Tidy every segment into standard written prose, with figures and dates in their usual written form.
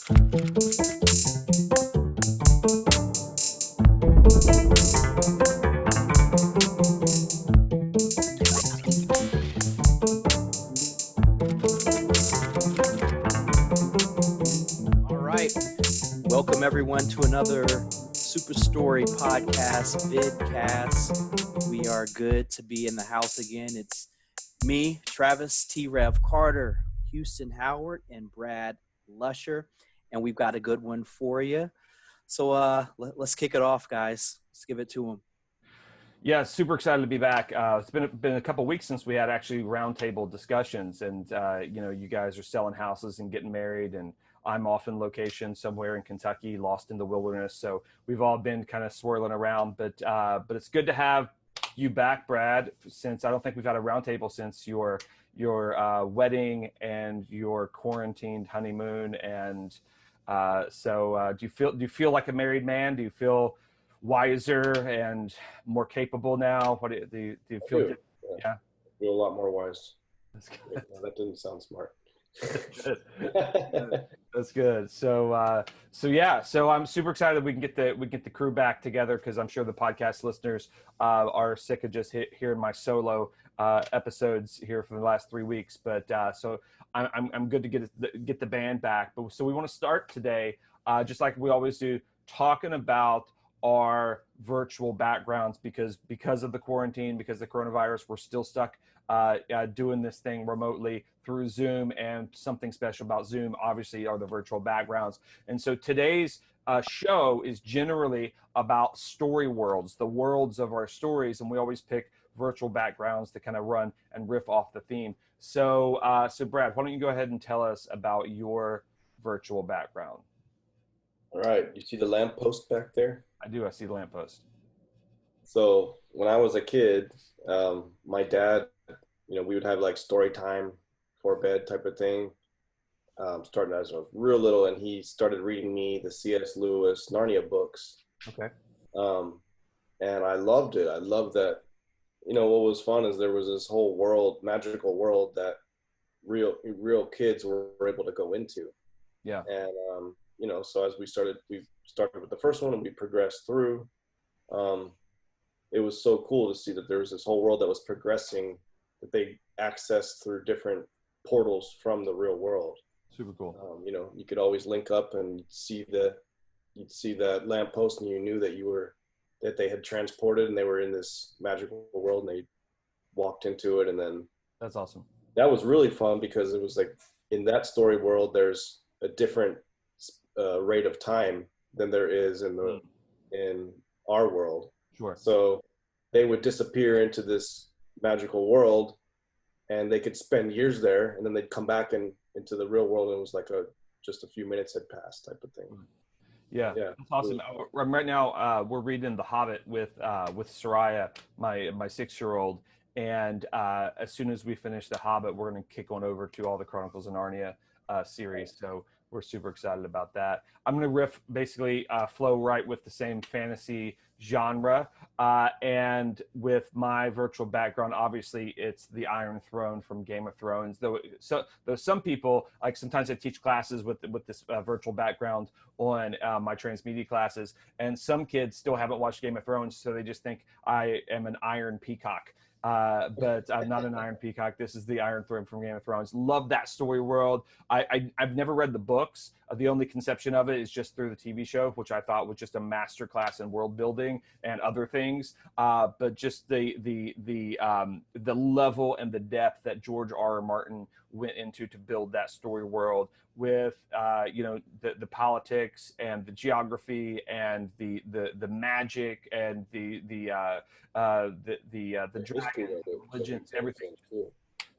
All right. Welcome everyone to another Super Story podcast, Vidcast. We are good to be in the house again. It's me, Travis, T-Rev Carter, Houston Howard, and Brad Lusher. And we've got a good one for you. So let's kick it off, guys. Let's give it to them. Yeah, super excited to be back. It's been a couple of weeks since we had actually roundtable discussions, and you guys are selling houses and getting married, and I'm off in location somewhere in Kentucky, lost in the wilderness. So we've all been kind of swirling around, but it's good to have you back, Brad. Since I don't think we've had a roundtable since your wedding and your quarantined honeymoon, and do you feel like a married man? Do you feel wiser and more capable now? What do you feel? Yeah. I feel a lot more wise. That's good. That didn't sound smart. That's good. So I'm super excited we can get the crew back together, because I'm sure the podcast listeners are sick of just hearing my solo episodes here for the last 3 weeks. But so I'm good to get the band back. But so we want to start today, just like we always do, talking about our virtual backgrounds, because of the quarantine, because of the coronavirus, we're still stuck doing this thing remotely through Zoom. And something special about Zoom, obviously, are the virtual backgrounds. And so today's show is generally about story worlds, the worlds of our stories, and we always pick virtual backgrounds to kind of run and riff off the theme. So Brad, why don't you go ahead and tell us about your virtual background? All right. You see the lamppost back there? I do. I see the lamppost. So when I was a kid, my dad, we would have like story time for bed type of thing. Starting as I was real little, and he started reading me the C.S. Lewis Narnia books. Okay. And I loved it. I loved that. What was fun is there was this whole world, magical world, that real kids were able to go into. Yeah. And so as we started with the first one and we progressed through. It was so cool to see that there was this whole world that was progressing, that they accessed through different portals from the real world. Super cool. You could always link up and you'd see that lamppost, and you knew that they had transported and they were in this magical world, and they walked into it. And then that's awesome. That was really fun, because it was like, in that story world, there's a different rate of time than there is in our world. Sure. So they would disappear into this magical world, and they could spend years there, and then they'd come back into the real world, and it was like just a few minutes had passed type of thing. Yeah. That's awesome. Right now, we're reading The Hobbit with Soraya, my 6-year-old, and as soon as we finish The Hobbit, we're going to kick on over to all the Chronicles of Narnia series. So we're super excited about that. I'm going to riff, basically flow right with the same fantasy genre. And with my virtual background, obviously it's the Iron Throne from Game of Thrones. Though some people, like, sometimes I teach classes with this virtual background on my Transmedia classes, and some kids still haven't watched Game of Thrones, so they just think I am an Iron Peacock. But I'm not an Iron Peacock. This is the Iron Throne from Game of Thrones. Love that story world. I've never read the books. The only conception of it is just through the TV show, which I thought was just a masterclass in world building and other things. But just the level and the depth that George R.R. Martin went into to build that story world, with the politics and the geography and the magic and the dragons, religions, everything.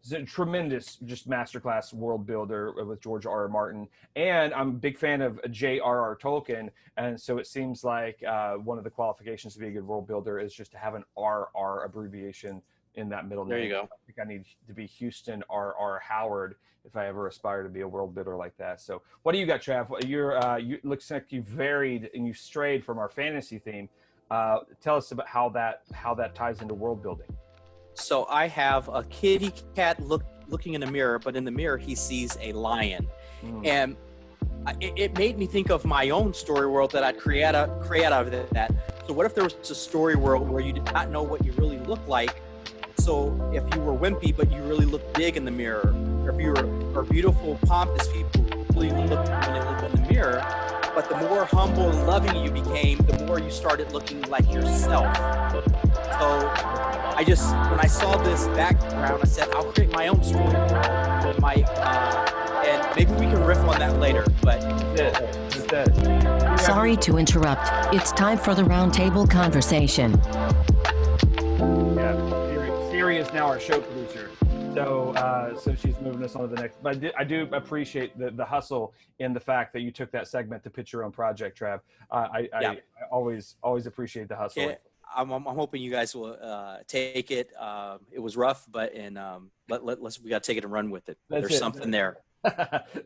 It's a tremendous, just masterclass world builder with George R.R. Martin. And I'm a big fan of J.R.R. Tolkien. And so it seems like one of the qualifications to be a good world builder is just to have an R.R. abbreviation in that middle name. There you go. I think I need to be Houston R.R. Howard if I ever aspire to be a world builder like that. So what do you got, Trav? You looks like you varied and you strayed from our fantasy theme. Tell us about how that ties into world building. So I have a kitty cat looking in the mirror, but in the mirror he sees a lion. And it made me think of my own story world that I'd create out of that. So what if there was a story world where you did not know what you really looked like? So if you were wimpy, but you really looked big in the mirror, or if you were beautiful, pompous people really looked when they looked in the mirror, but the more humble and loving you became, the more you started looking like yourself. So when I saw this background, I said, I'll create my own story world. And maybe we can riff on that later, but that's it. Sorry to interrupt. It's time for the roundtable conversation. Yeah, Siri is now our show producer. So she's moving us on to the next. But I do appreciate the hustle in the fact that you took that segment to pitch your own project, Trav. I always appreciate the hustle. Yeah, I'm hoping you guys will take it. It was rough, but we got to take it and run with it. There's something there.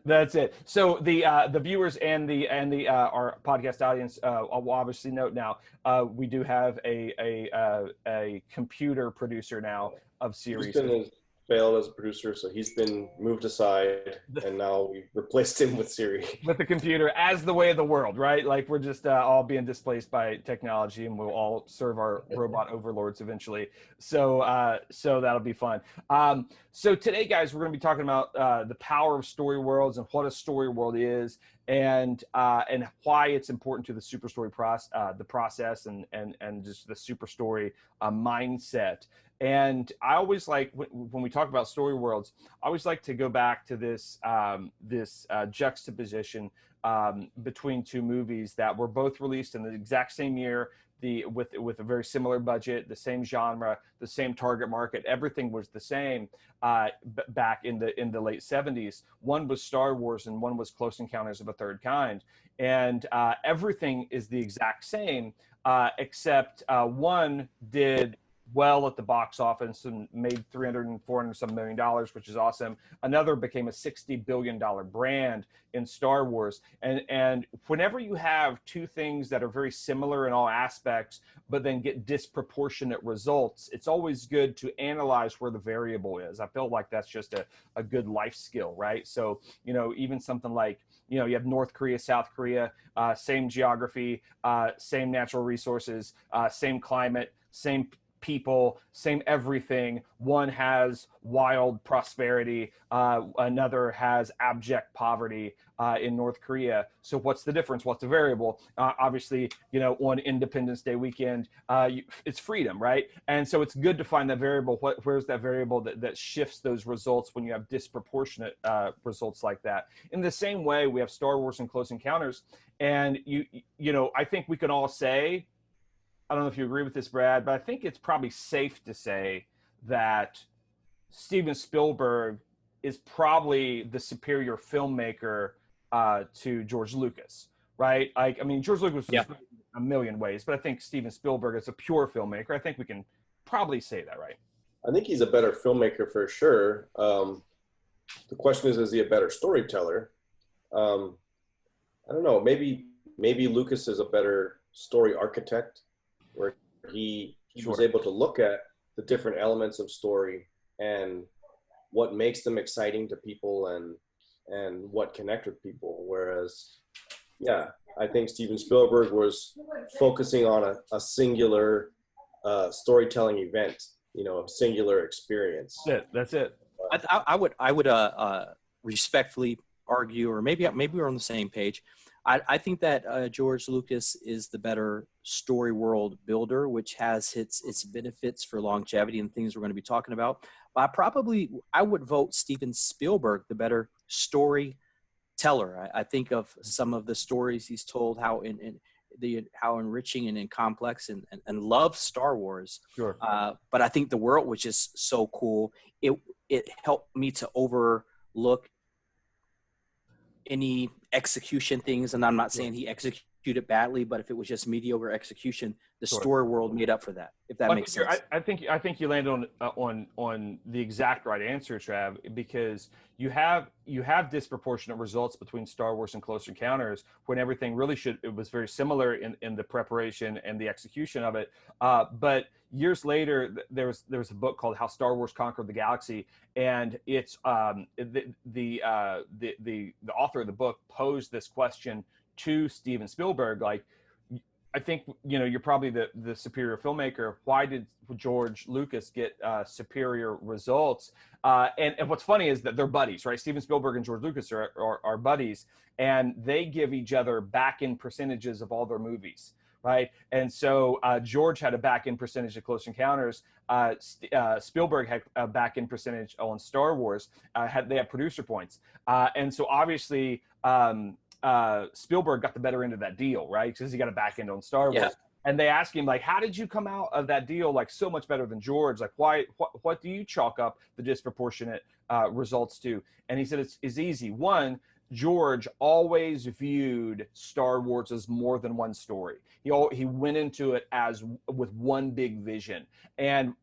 That's it. So the viewers and our podcast audience will obviously note now we do have a computer producer now of series. Failed as a producer, so he's been moved aside, and now we replaced him with Siri. With the computer as the way of the world, right? Like we're just all being displaced by technology, and we'll all serve our robot overlords eventually. So that'll be fun. So today, guys, we're going to be talking about the power of story worlds and what a story world is, and why it's important to the super story the process and just the super story mindset. And I always like when we talk about story worlds, I always like to go back to this juxtaposition between two movies that were both released in the exact same year, with a very similar budget, the same genre, the same target market. Everything was the same back in the late 70s. One was Star Wars and one was Close Encounters of a Third Kind. And everything is the exact same, except one did well at the box office and made $300 and $400 some million, which is awesome. Another became a $60 billion brand in Star Wars. And whenever you have two things that are very similar in all aspects, but then get disproportionate results, it's always good to analyze where the variable is. I feel like that's just a good life skill, right? So, even something like, you have North Korea, South Korea, same geography, same natural resources, same climate, same people, same everything. One has wild prosperity, another has abject poverty in North Korea. So what's the difference? What's the variable? Obviously, on Independence Day weekend, it's freedom, right? And so it's good to find that variable. Where's that variable that shifts those results when you have disproportionate results like that? In the same way, we have Star Wars and Close Encounters, and I think we can all say, I don't know if you agree with this, Brad, but I think it's probably safe to say that Steven Spielberg is probably the superior filmmaker to George Lucas, right? George Lucas was a million ways, but I think Steven Spielberg is a pure filmmaker. I think we can probably say that, right? I think he's a better filmmaker for sure. The question is he a better storyteller? I don't know. Maybe Lucas is a better story architect, where he was able to look at the different elements of story and what makes them exciting to people and what connect with people. Whereas, I think Steven Spielberg was focusing on a singular storytelling event, a singular experience. That's it. I would respectfully argue, or maybe we're on the same page. I think that George Lucas is the better story world builder, which has its benefits for longevity and things we're going to be talking about. But I would vote Steven Spielberg the better storyteller. I think of some of the stories he's told, how enriching and complex, and love Star Wars. Sure. But I think the world was just so cool. It helped me to overlook any execution things, and I'm not saying he executed executed badly, but if it was just mediocre execution, the Sure. story world made up for that, if that makes sense. I think you landed on the exact right answer, Trav, because you have disproportionate results between Star Wars and Close Encounters when everything really it was very similar in the preparation and the execution of it. But years later, there was a book called How Star Wars Conquered the Galaxy, and it's the author of the book posed this question to Steven Spielberg, like, I think, you're probably the superior filmmaker. Why did George Lucas get superior results? And what's funny is that they're buddies, right? Steven Spielberg and George Lucas are buddies, and they give each other back-end percentages of all their movies, right? And so George had a back-end percentage of Close Encounters. Spielberg had a back-end percentage on Star Wars. They had producer points. And so obviously, Spielberg got the better end of that deal, right? Because he got a back end on Star Wars. Yeah. And they asked him, like, how did you come out of that deal like so much better than George? Like, what do you chalk up the disproportionate results to? And he said it's easy. One, George always viewed Star Wars as more than one story. He went into it with one big vision, and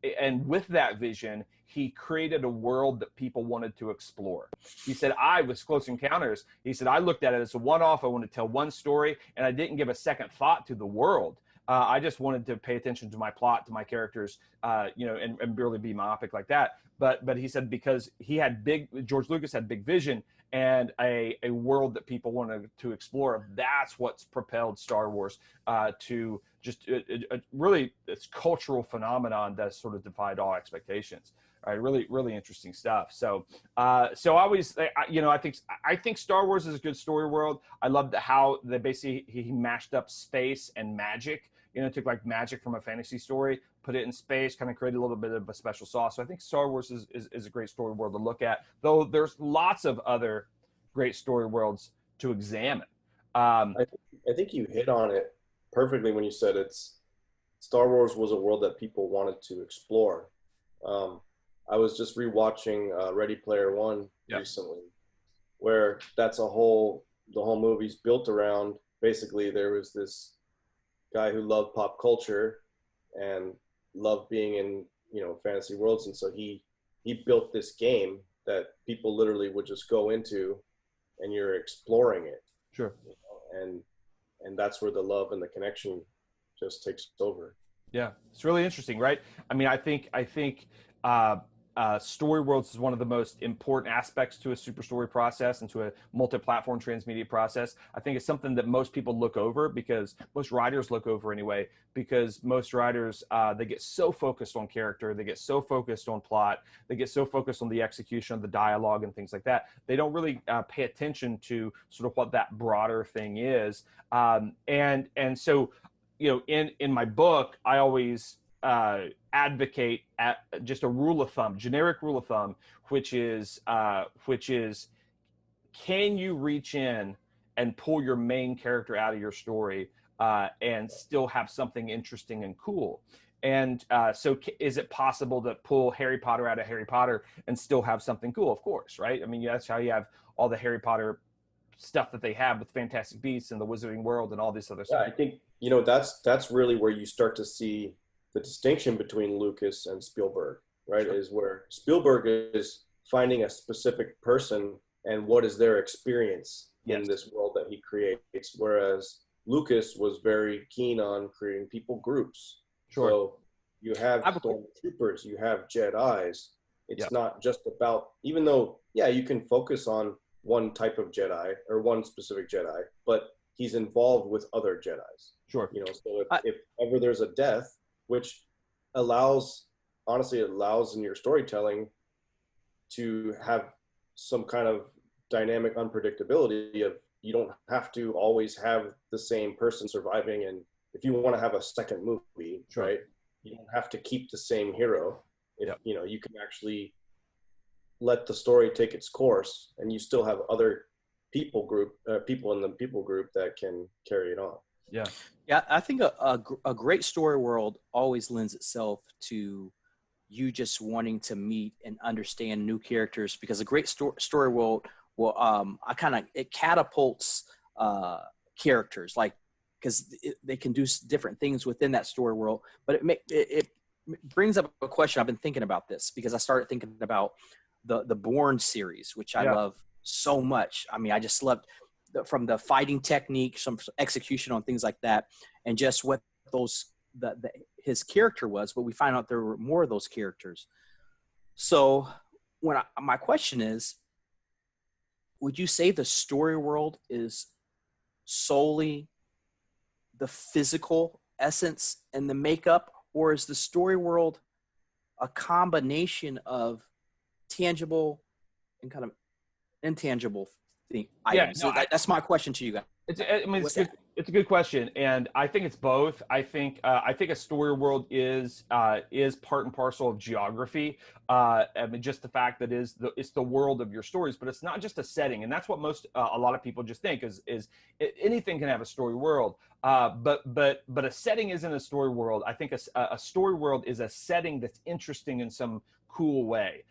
with that vision, he created a world that people wanted to explore. He said, with Close Encounters, he said, I looked at it as a one-off. I wanted to tell one story, and I didn't give a second thought to the world. I just wanted to pay attention to my plot, to my characters, and really be myopic like that. But he said, because George Lucas had big vision and a world that people wanted to explore, that's what's propelled Star Wars to just really this cultural phenomenon that sort of defied all expectations. All right, really, really interesting stuff. So I think Star Wars is a good story world. I love how they basically he mashed up space and magic. Took like magic from a fantasy story, put it in space, kind of created a little bit of a special sauce. So I think Star Wars is a great story world to look at, though there's lots of other great story worlds to examine. I think you hit on it perfectly when you said Star Wars was a world that people wanted to explore. I was just rewatching Ready Player One recently, where the whole movie's built around, basically there was this guy who loved pop culture and loved being in fantasy worlds, and so he built this game that people literally would just go into, and you're exploring it. Sure. And that's where the love and the connection just takes over. Yeah, it's really interesting, right? I mean, I think Storyworlds is one of the most important aspects to a super story process and to a multi-platform transmedia process. I think it's something that most people look over, because most writers look over anyway, because most writers, they get so focused on character, they get so focused on plot, they get so focused on the execution of the dialogue and things like that. They don't really pay attention to sort of what that broader thing is. And so, in my book, I always advocate at just a rule of thumb, generic rule of thumb, which is can you reach in and pull your main character out of your story and still have something interesting and cool? And so is it possible to pull Harry Potter out of Harry Potter and still have something cool? Of course, right? I mean, that's how you have all the Harry Potter stuff that they have with Fantastic Beasts and the Wizarding World and all this other stuff. I think, that's really where you start to see the distinction between Lucas and Spielberg, right? Sure. Is where Spielberg is finding a specific person and what is their experience in this world that he creates, whereas Lucas was very keen on creating people groups. Sure. So you have stormtroopers, you have Jedis. It's not just about, even though, you can focus on one type of Jedi or one specific Jedi, but he's involved with other Jedis. Sure. So if ever there's a death, which allows in your storytelling to have some kind of dynamic unpredictability of, you don't have to always have the same person surviving. And if you want to have a second movie, sure, right, you don't have to keep the same hero. You can actually let the story take its course, and you still have other people in the people group that can carry it on. Yeah, I think a great story world always lends itself to you just wanting to meet and understand new characters, because a great story world will it catapults characters. Like because they can do different things within that story world. But it brings up a question. I've been thinking about this because I started thinking about the Bourne series, which I love so much. I mean, I just loved from the fighting technique, some execution on things like that, and just what his character was. But we find out there were more of those characters. So my question is, would you say the story world is solely the physical essence and the makeup, or is the story world a combination of tangible and kind of intangible items? That's my question to you guys. It's a good question, and I think it's both. I think a story world is part and parcel of geography. I mean, just the fact that it's the world of your stories, but it's not just a setting, and that's what a lot of people just think is anything can have a story world. But a setting isn't a story world. I think a story world is a setting that's interesting in some cool way.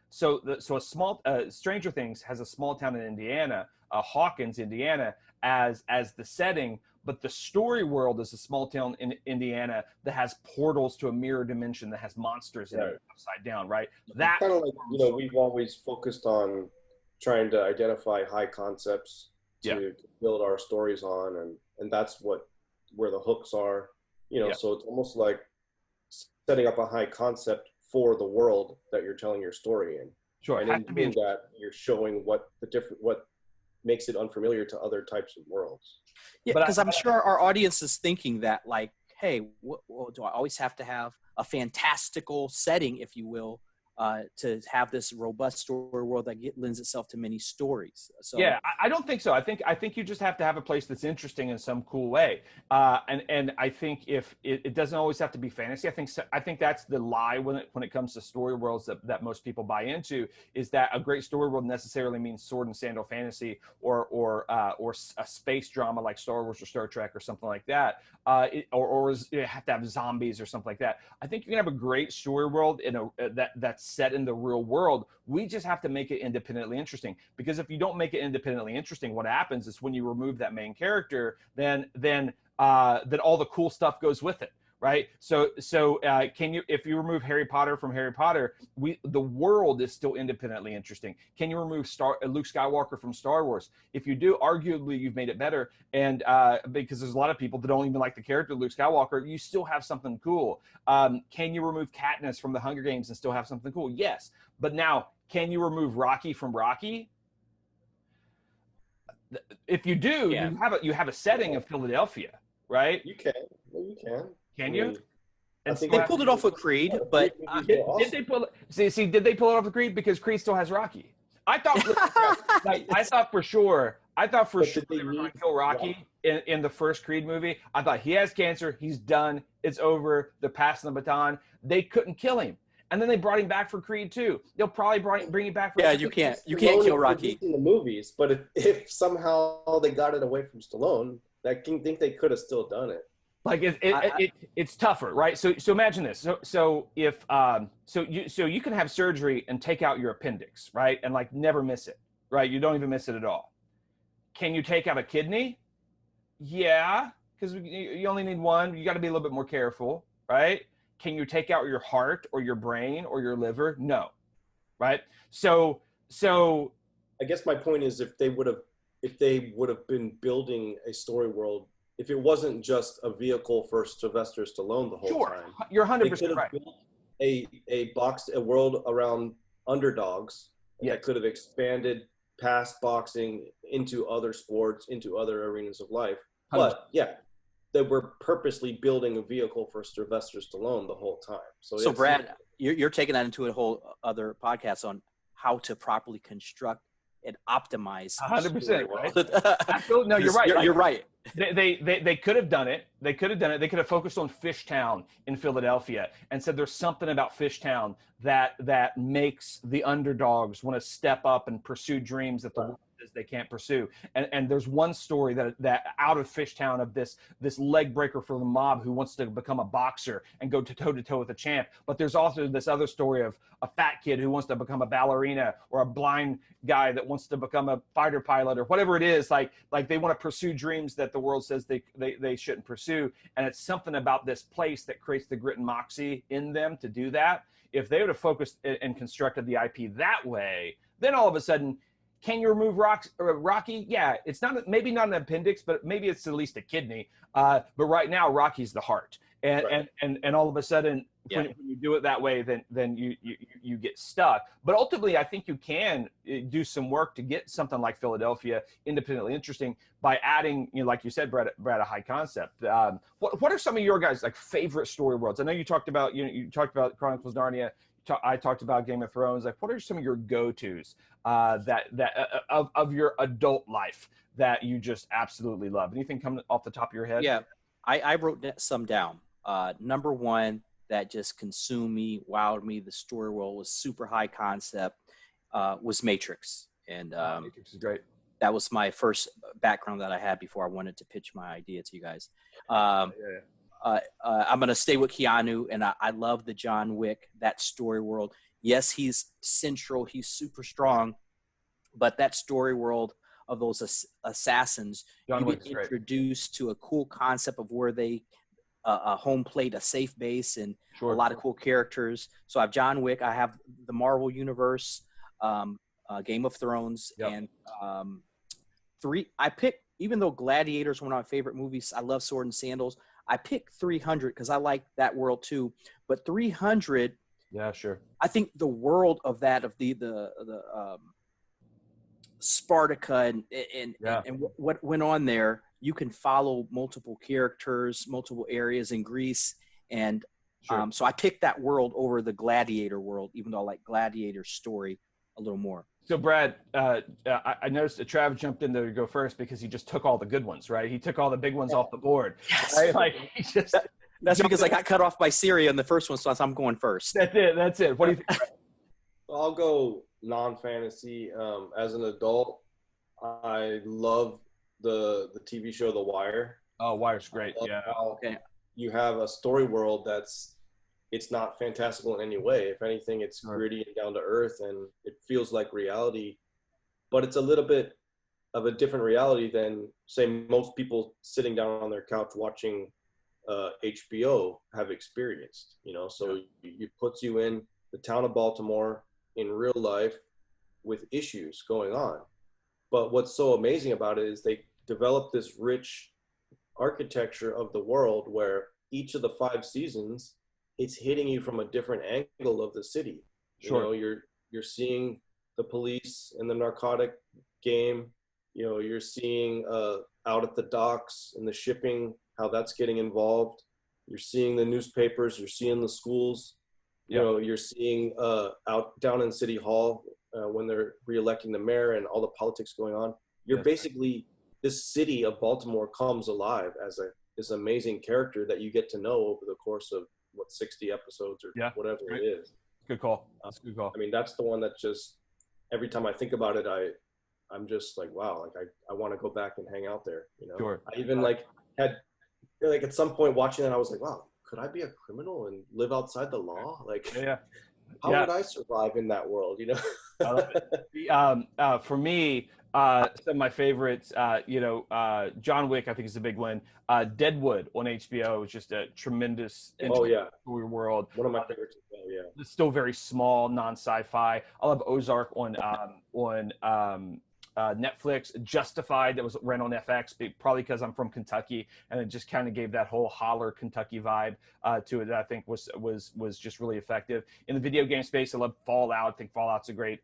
So a small Stranger Things has a small town in Indiana, Hawkins, Indiana, as the setting, but the story world is a small town in Indiana that has portals to a mirror dimension that has monsters in it upside down, right? That kind of like, we've always focused on trying to identify high concepts to build our stories on, and that's where the hooks are, so it's almost like setting up a high concept for the world that you're telling your story in. Sure. And in doing that, you're showing what makes it unfamiliar to other types of worlds. Yeah, because I'm sure our audience is thinking that, like, hey, do I always have to have a fantastical setting, if you will, to have this robust story world that lends itself to many stories? So I don't think so. I think you just have to have a place that's interesting in some cool way. And I think if it doesn't always have to be fantasy. I think that's the lie when it comes to story worlds that most people buy into, is that a great story world necessarily means sword and sandal fantasy or a space drama like Star Wars or Star Trek or something like that. Or you have to have zombies or something like that. I think you can have a great story world that's set in the real world. We just have to make it independently interesting, because if you don't make it independently interesting, what happens is when you remove that main character, then all the cool stuff goes with it, right? So if you remove Harry Potter from Harry Potter, the world is still independently interesting. Can you remove Luke Skywalker from Star Wars? If you do, arguably you've made it better, and because there's a lot of people that don't even like the character Luke Skywalker, you still have something cool. Can you remove Katniss from the Hunger Games and still have something cool? Yes, but now can you remove Rocky from Rocky? If you do, you have a setting of Philadelphia, right? You can. You can. Can you? And they pulled it off with Creed, but did they pull it off with Creed? Because Creed still has Rocky. I thought for sure they were going to kill Rocky in the first Creed movie. I thought he has cancer. He's done. It's over. They're passing the baton. They couldn't kill him. And then they brought him back for Creed 2. They'll probably bring him back for you can't kill Rocky in the movies. But if somehow they got it away from Stallone, I think they could have still done it. Like it's tougher, right? So imagine this. So you can have surgery and take out your appendix, right? And like never miss it, right? You don't even miss it at all. Can you take out a kidney? Yeah, because you only need one. You got to be a little bit more careful, right? Can you take out your heart or your brain or your liver? No, right? So I guess my point is, if they would have been building a story world, if it wasn't just a vehicle for Sylvester Stallone the whole time, you're 100% right. Built a world around underdogs that could have expanded past boxing into other sports, into other arenas of life. 100%. But they were purposely building a vehicle for Sylvester Stallone the whole time. So Brad, you're taking that into a whole other podcast on how to properly construct and optimize. 100%, right? No, you're right. You're right. They could have done it. They could have focused on Fishtown in Philadelphia and said there's something about Fishtown that makes the underdogs want to step up and pursue dreams that the world they can't pursue. And there's one story that out of Fishtown of this leg breaker for the mob who wants to become a boxer and go toe to toe with a champ. But there's also this other story of a fat kid who wants to become a ballerina, or a blind guy that wants to become a fighter pilot, or whatever it is. Like they want to pursue dreams that the world says they shouldn't pursue. And it's something about this place that creates the grit and moxie in them to do that. If they would have focused and constructed the IP that way, then all of a sudden, can you remove Rocky? Yeah, it's not, maybe not an appendix, but maybe it's at least a kidney. But right now, Rocky's the heart, and all of a sudden, when you do it that way, then you get stuck. But ultimately, I think you can do some work to get something like Philadelphia independently interesting by adding, like you said, Brad, a high concept. What are some of your guys' like favorite story worlds? I know you talked about you talked about Chronicles of Narnia. I talked about Game of Thrones. Like, what are some of your go-tos of your adult life that you just absolutely love? Anything coming off the top of your head? Yeah, I wrote some down. Number one that just consumed me, wowed me, the story world was super high concept, was Matrix. And Matrix is great. That was my first background that I had before I wanted to pitch my idea to you guys. I'm going to stay with Keanu, and I love the John Wick, that story world. Yes, he's central. He's super strong. But that story world of those assassins, you get introduced to a cool concept of where they home plate, a safe base, and a lot of cool characters. So I have John Wick. I have the Marvel Universe, Game of Thrones, and I picked, even though Gladiator is one of my favorite movies, I love Sword and Sandals. I picked 300 because I like that world too. But 300, yeah, sure. I think the world of that, of the Spartica and what went on there, you can follow multiple characters, multiple areas in Greece, and so I picked that world over the Gladiator world, even though I like Gladiator's story a little more. So Brad, I noticed that Trav jumped in there to go first because he just took all the good ones, right? He took all the big ones off the board. Yes. Right? Like that's because I got cut off by Syria in the first one, so I'm going first. That's it. What do you think, Brad? I'll go non-fantasy. As an adult, I love the TV show The Wire. Oh, Wire's great. Yeah. Okay. You have a story world it's not fantastical in any way. If anything, it's gritty and down to earth, and it feels like reality. But it's a little bit of a different reality than, say, most people sitting down on their couch watching HBO have experienced. So it puts you in the town of Baltimore in real life with issues going on. But what's so amazing about it is they develop this rich architecture of the world where each of the 5 seasons, it's hitting you from a different angle of the city. You're seeing the police and the narcotic game. You're seeing out at the docks and the shipping, how that's getting involved. You're seeing the newspapers. You're seeing the schools. You're seeing out down in City Hall when they're reelecting the mayor and all the politics going on. You're basically, this city of Baltimore comes alive as this amazing character that you get to know over the course of 60 episodes or whatever it is. Good call. That's a good call. I mean, that's the one that just, every time I think about it, I'm just like, wow, like I want to go back and hang out there. Sure. I even had at some point watching that, I was like, wow, could I be a criminal and live outside the law? Like, how would I survive in that world? I love it. For me, some of my favorites, John Wick, I think is a big one. Deadwood on HBO is just a tremendous story world. One of my favorites as well, yeah. It's still very small, non-sci-fi. I love Ozark on Netflix. Justified, that was ran on FX, probably because I'm from Kentucky, and it just kind of gave that whole holler Kentucky vibe to it that I think was just really effective. In the video game space, I love Fallout. I think Fallout's a great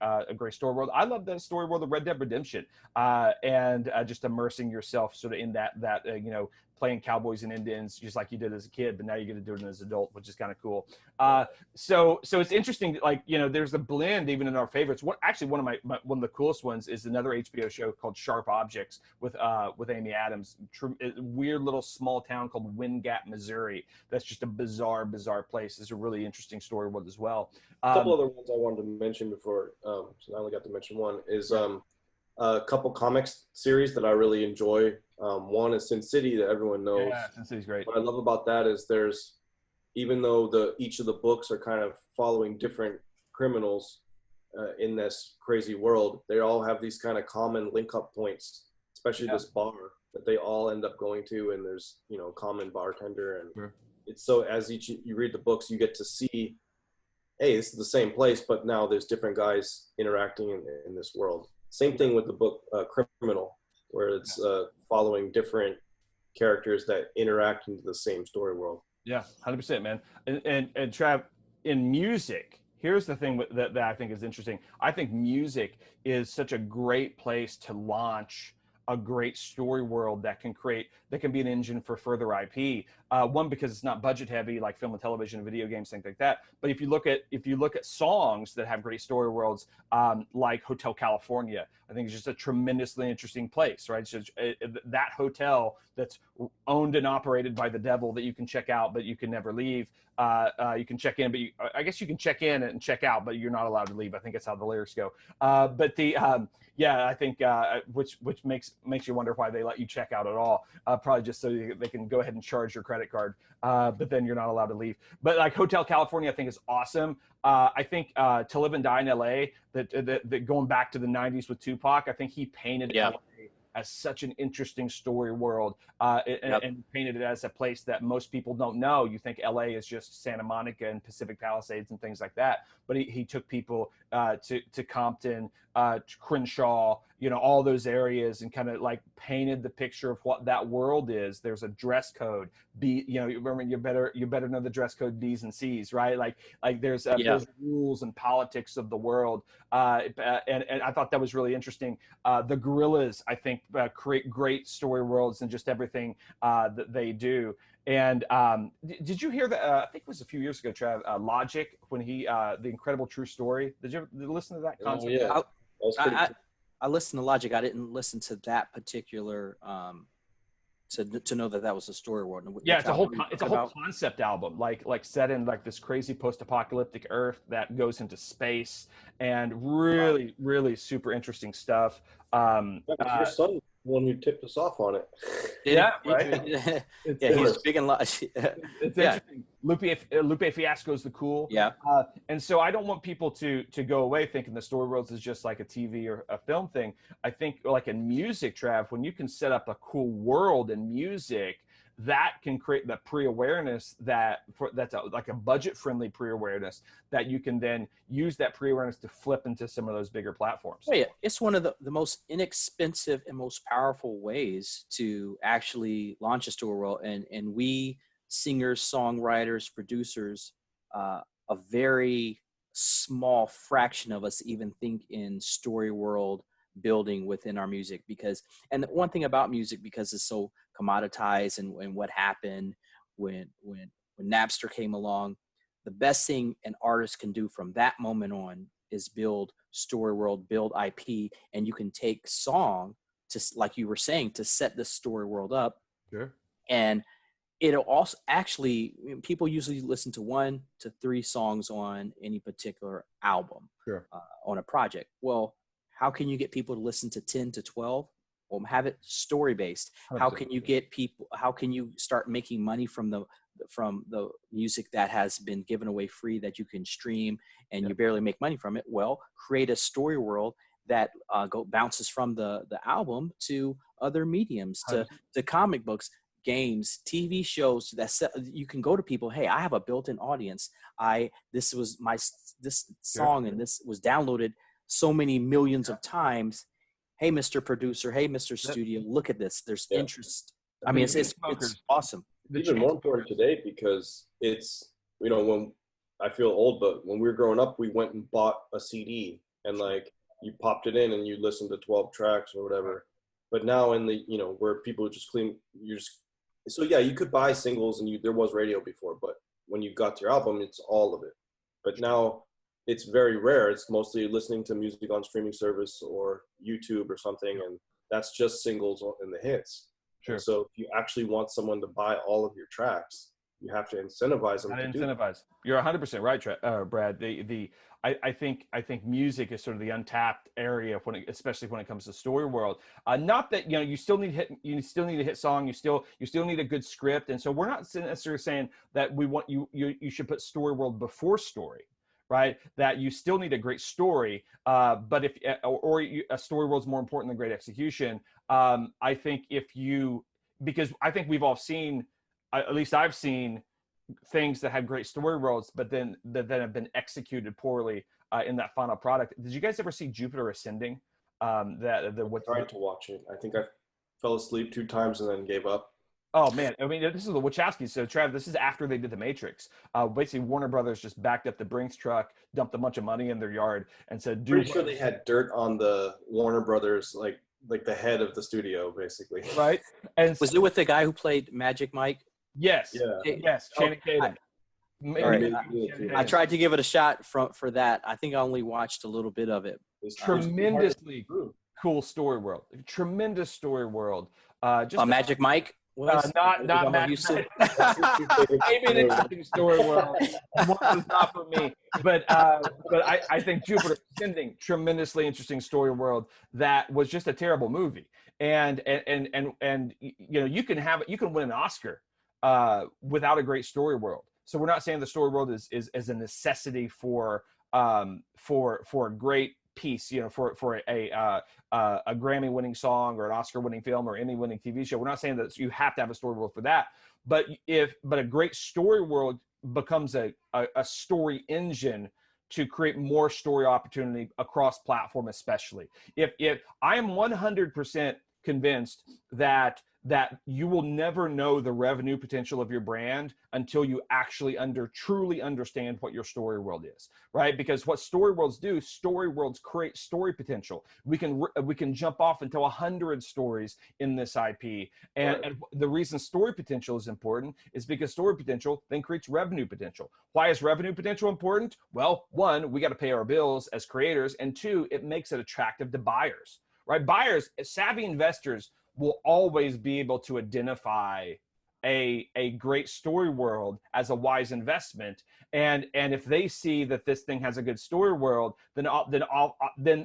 story world. I love the story world of Red Dead Redemption, and just immersing yourself sort of in that playing cowboys and Indians just like you did as a kid, but now you get to do it as an adult, which is kind of cool. So it's interesting, there's a blend even in our favorites. One of the coolest ones is another HBO show called Sharp Objects with Amy Adams. Weird little small town called Wind Gap, Missouri. That's just a bizarre place. It's a really interesting story world as well. A couple other ones I wanted to mention before, so I only got to mention one, is a couple comics series that I really enjoy. One is Sin City that everyone knows. Yeah, Sin City's great. What I love about that is even though each of the books are kind of following different criminals in this crazy world, they all have these kind of common link-up points, especially this bar that they all end up going to, and there's, you know, a common bartender. And it's so, as you read the books, you get to see, hey, this is the same place, but now there's different guys interacting in this world. Same thing with the book Criminal, where it's following different characters that interact into the same story world. Yeah, 100%, man. And Trav, in music, here's the thing that I think is interesting. I think music is such a great place to launch a great story world that can be an engine for further IP. One, because it's not budget heavy like film and television and video games, things like that. But if you look at songs that have great story worlds, like Hotel California, I think it's just a tremendously interesting place, right? So that hotel that's owned and operated by the devil that you can check out, but you can never leave. You can check in, but I guess you can check in and check out, but you're not allowed to leave. I think that's how the lyrics go. I think which makes you wonder why they let you check out at all. Probably just so they can go ahead and charge your credit card, but then you're not allowed to leave. But like Hotel California, I think is awesome. I think To Live and Die in LA, that going back to the 90s with Tupac, I think he painted LA as such an interesting story world, and painted it as a place that most people don't know. You think LA is just Santa Monica and Pacific Palisades and things like that, but he took people to Compton, Crenshaw, you know, all those areas, and kind of like painted the picture of what that world is. There's a dress code. You remember, you better know the dress code B's and C's, right? Like there's rules and politics of the world, and I thought that was really interesting. The Gorillas, I think, create great story worlds and just everything that they do. And did you hear that? I think it was a few years ago, Trav, Logic, when he The Incredible True Story. Did you listen to that concept? Oh, yeah. I listened to Logic. I didn't listen to that particular to know that was a story world. Yeah, it's a whole concept album, like set in like this crazy post-apocalyptic Earth that goes into space, and really, really super interesting stuff. Your son, the one who tipped us off on it. Yeah, right. He's big and large. It's interesting. Lupe Fiasco's the cool. Yeah. And so I don't want people to go away thinking the story worlds is just like a TV or a film thing. I think like in music, Trav, when you can set up a cool world in music, that can create the pre-awareness that's like a budget-friendly pre-awareness that you can then use that pre-awareness to flip into some of those bigger platforms. Oh, yeah, it's one of the most inexpensive and most powerful ways to actually launch a story world. And we singers, songwriters, producers, a very small fraction of us even think in story world building within our music, and the one thing about music, because it's so commoditized, and what happened when Napster came along, the best thing an artist can do from that moment on is build story world, build IP, and you can take song to, like you were saying, to set the story world up. Sure. And it'll also actually, people usually listen to 1 to 3 songs on any particular album. Sure. On a project. Well, how can you get people to listen to 10 to 12? Well, have it story based. How can you start making money from the music that has been given away free that you can stream and you barely make money from it? Well, create a story world that bounces from the album to other mediums, to comic books, games, TV shows you can go to people. Hey, I have a built-in audience. This song and this was downloaded so many millions of times. Hey, Mr. Producer. Hey, Mr. Studio. Look at this. There's interest. I mean, it's awesome. Even more important today because it's, when I feel old, but when we were growing up, we went and bought a CD and like you popped it in and you listened to 12 tracks or whatever. But now in the, where people just so yeah, you could buy singles and there was radio before, but when you got to your album, it's all of it. But now it's very rare. It's mostly listening to music on streaming service or YouTube or something, and that's just singles and the hits. Sure. So if you actually want someone to buy all of your tracks, you have to incentivize them How to to do incentivize. You're 100% right, Brad. I think music is sort of the untapped area especially when it comes to Storyworld. Not that you still need a hit song, you still need a good script, and so we're not necessarily saying that we want you should put Storyworld before story, right? That you still need a great story, but if a Storyworld's more important than great execution. I think because I think we've all seen, at least I've seen, things that have great story worlds, but then that have been executed poorly in that final product. Did you guys ever see Jupiter Ascending? I tried to watch it. I think I fell asleep 2 times and then gave up. Oh man, I mean, this is the Wachowskis. So Trav, this is after they did The Matrix. Basically, Warner Brothers just backed up the Brinks truck, dumped a bunch of money in their yard, and said, Pretty sure they had dirt on the Warner Brothers, like the head of the studio, basically. Right? And Was it with the guy who played Magic Mike? Yes. Yeah. Yes. Channing Tatum. I tried to give it a shot for that. I think I only watched a little bit of it. Tremendously cool story world. Tremendous story world. Just Magic Mike. Not Magic Mike. Maybe an interesting story world. One not for me. But I think Jupiter Ascending, tremendously interesting story world that was just a terrible movie. And you can win an Oscar without a great story world. So we're not saying the story world is a necessity for a great piece, for a Grammy-winning song or an Oscar-winning film or Emmy-winning TV show. We're not saying that you have to have a story world for that. But a great story world becomes a story engine to create more story opportunity across platform, especially. If I am 100% convinced that you will never know the revenue potential of your brand until you actually truly understand what your story world is, right? Because what story worlds do, story worlds create story potential. We can jump off into 100 stories in this IP, and the reason story potential is important is because story potential then creates revenue potential. Why is revenue potential important? Well, 1, we got to pay our bills as creators, and 2, it makes it attractive to buyers. Right? Buyers, savvy investors, will always be able to identify a great story world as a wise investment, and if they see that this thing has a good story world, then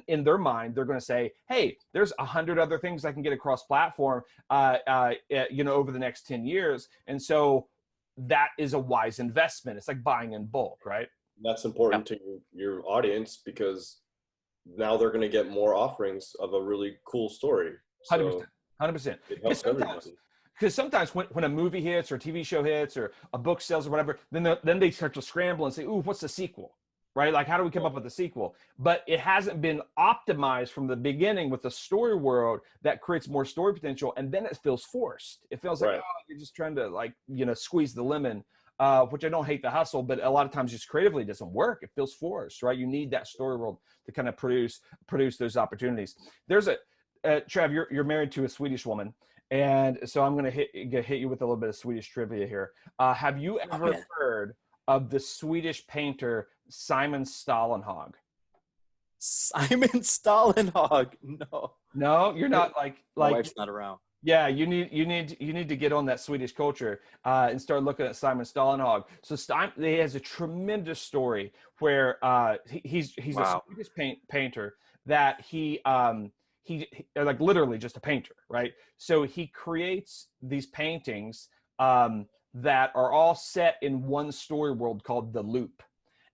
in their mind they're going to say, hey, there's 100 other things I can get across platform, over the next 10 years, and so that is a wise investment. It's like buying in bulk, right? That's important to your audience because now they're going to get more offerings of a really cool story. 100%. 100%. It helps everybody. Because sometimes when a movie hits or a TV show hits or a book sells or whatever, then they start to scramble and say, ooh, what's the sequel? Right? Like, how do we come up with a sequel? But it hasn't been optimized from the beginning with the story world that creates more story potential. And then it feels forced. It feels like, oh, you're just trying to squeeze the lemon. Which I don't hate the hustle, but a lot of times just creatively it doesn't work. It feels forced, right? You need that story world to kind of produce those opportunities. There's Trav, you're married to a Swedish woman, and so I'm going to hit you with a little bit of Swedish trivia here. Have you ever heard of the Swedish painter Simon Stålenhag? Simon Stålenhag? No, you're not My wife's not around. Yeah, you need to get on that Swedish culture and start looking at Simon Stålenhag. So he has a tremendous story where he's a Swedish painter that he like literally just a painter, right? So he creates these paintings that are all set in one story world called The Loop,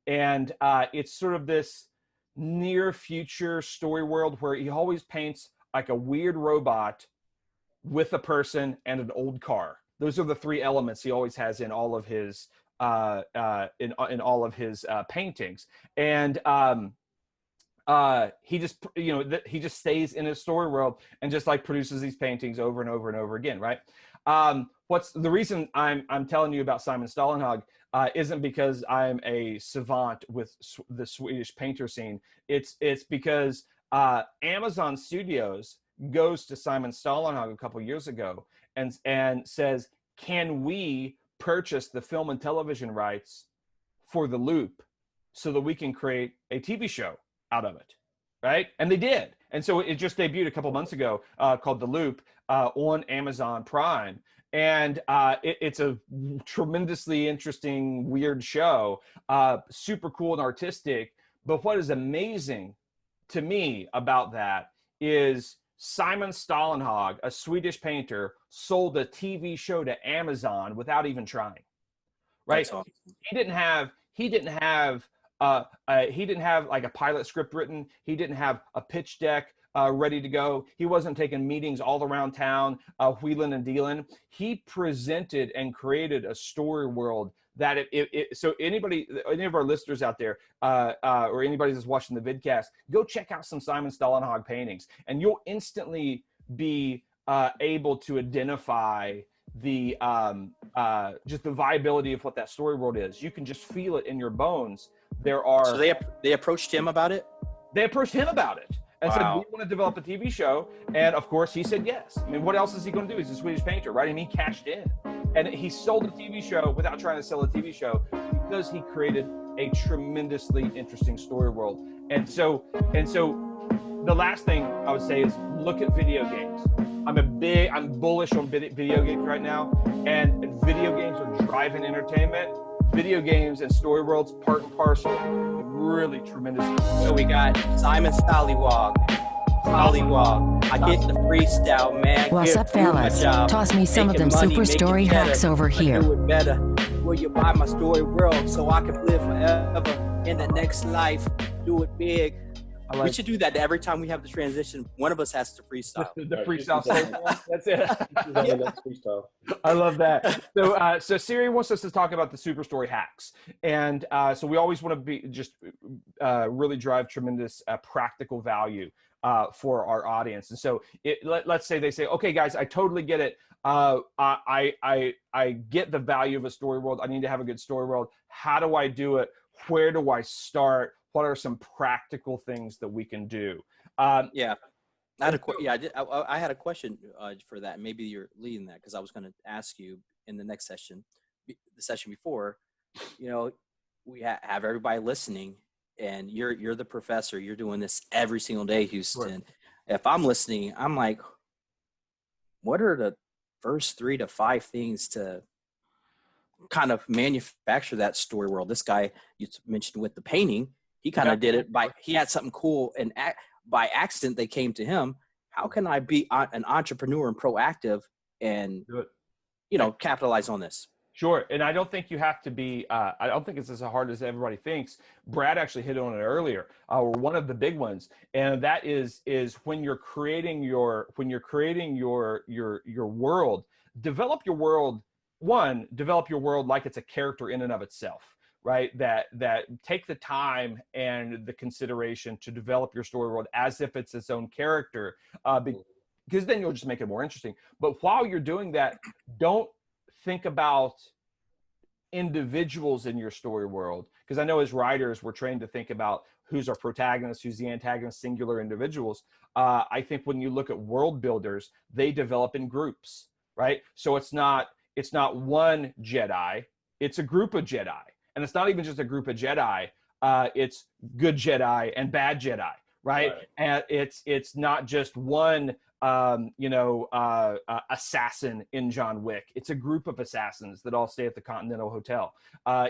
and it's sort of this near future story world where he always paints like a weird robot with a person and an old car. Those are the 3 elements he always has in all of his paintings. And he just stays in his story world and just like produces these paintings over and over and over again, right? What's the reason I'm telling you about Simon Stålenhag isn't because I'm a savant with the Swedish painter scene. It's because Amazon Studios goes to Simon Stålenhag a couple years ago and says, can we purchase the film and television rights for The Loop so that we can create a TV show out of it, right? And they did. And so it just debuted a couple months ago called The Loop on Amazon Prime. And it's a tremendously interesting, weird show, super cool and artistic. But what is amazing to me about that is Simon Stålenhag, a Swedish painter, sold a TV show to Amazon without even trying. Right? That's awesome. He didn't have like a pilot script written. He didn't have a pitch deck ready to go. He wasn't taking meetings all around town, wheeling and dealing. He presented and created a story world that so any of our listeners out there, or anybody that's watching the vidcast, go check out some Simon Stålenhag paintings, and you'll instantly be able to identify the just the viability of what that story world is. You can just feel it in your bones. So they approached him about it? They approached him about it and said, we want to develop a TV show. And of course he said yes. I mean, what else is he going to do? He's a Swedish painter, right? And he cashed in. And he sold a TV show without trying to sell a TV show because he created a tremendously interesting story world. And so the last thing I would say is look at video games. I'm bullish on video games right now, and video games are driving entertainment. Video games and story worlds, part and parcel, really tremendous. So we got Simon Stålenhag. I get the freestyle, man. What's up, fellas? Toss me some of them super story hacks over here. Do it better. Will you buy my story world so I can live forever in the next life? Do it big. We should do that every time we have the transition. One of us has to freestyle. The freestyle. That's it. I love that. So Siri wants us to talk about the super story hacks, and so we always want to be just really drive tremendous practical value for our audience. And so let's say they say, okay, guys, I totally get it. I get the value of a story world. I need to have a good story world. How do I do it? Where do I start? What are some practical things that we can do? I had a question for that. Maybe you're leading that because I was going to ask you in the next session, the session before. You know, we have everybody listening, and you're the professor. You're doing this every single day, Houston. Sure. If I'm listening, I'm like, what are the first 3 to 5 things to kind of manufacture that story world? This guy you mentioned with the painting. He kind of did it he had something cool, and by accident they came to him. How can I be an entrepreneur and proactive and, capitalize on this? Sure. And I don't think you have to be, I don't think it's as hard as everybody thinks. Brad actually hit on it earlier, one of the big ones. And that is when you're creating your world, develop your world like it's a character in and of itself. Right, that take the time and the consideration to develop your story world as if it's its own character, because then you'll just make it more interesting. But while you're doing that, don't think about individuals in your story world, because I know as writers we're trained to think about who's our protagonist, who's the antagonist, singular individuals. I think when you look at world builders, they develop in groups, right? So it's not one Jedi, it's a group of Jedi. And it's not even just a group of Jedi. It's good Jedi and bad Jedi, right? And it's not just one, assassin in John Wick. It's a group of assassins that all stay at the Continental Hotel.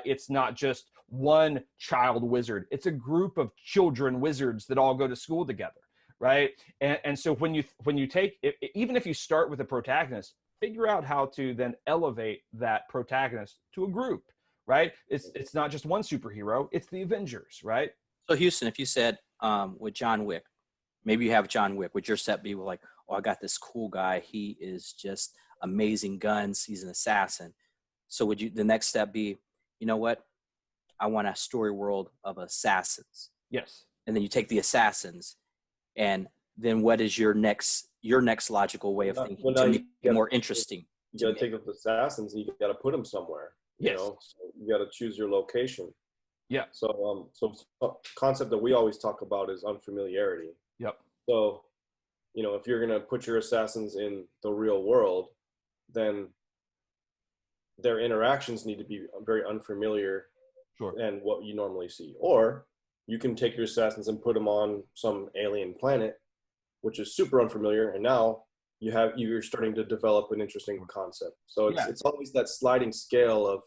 It's not just one child wizard. It's a group of children wizards that all go to school together, right? And so when you take, even if you start with a protagonist, figure out how to then elevate that protagonist to a group. Right? It's not just one superhero, it's the Avengers, right? So Houston, if you said with John Wick, maybe you have John Wick, would your set be like, oh, I got this cool guy, he is just amazing guns, he's an assassin. So would the next step be, you know what? I want a story world of assassins. Yes. And then you take the assassins, and then what is your next logical way of thinking to make it more interesting? You gotta take up the assassins and you gotta put them somewhere. Yes. So you got to choose your location. Yeah. So concept that we always talk about is unfamiliarity. Yep. So, if you're going to put your assassins in the real world, then their interactions need to be very unfamiliar. Sure. And what you normally see. Or you can take your assassins and put them on some alien planet, which is super unfamiliar. And now you're starting to develop an interesting concept. So Yeah. it's always that sliding scale of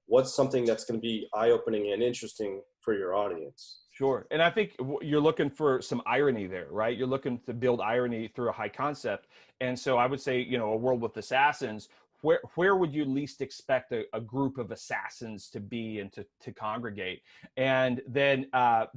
what's something that's going to be eye-opening and interesting for your audience. Sure. And I think you're looking for some irony there, right? You're looking to build irony through a high concept. And so I would say, you know, a world with assassins, where would you least expect a group of assassins to be and to congregate? And then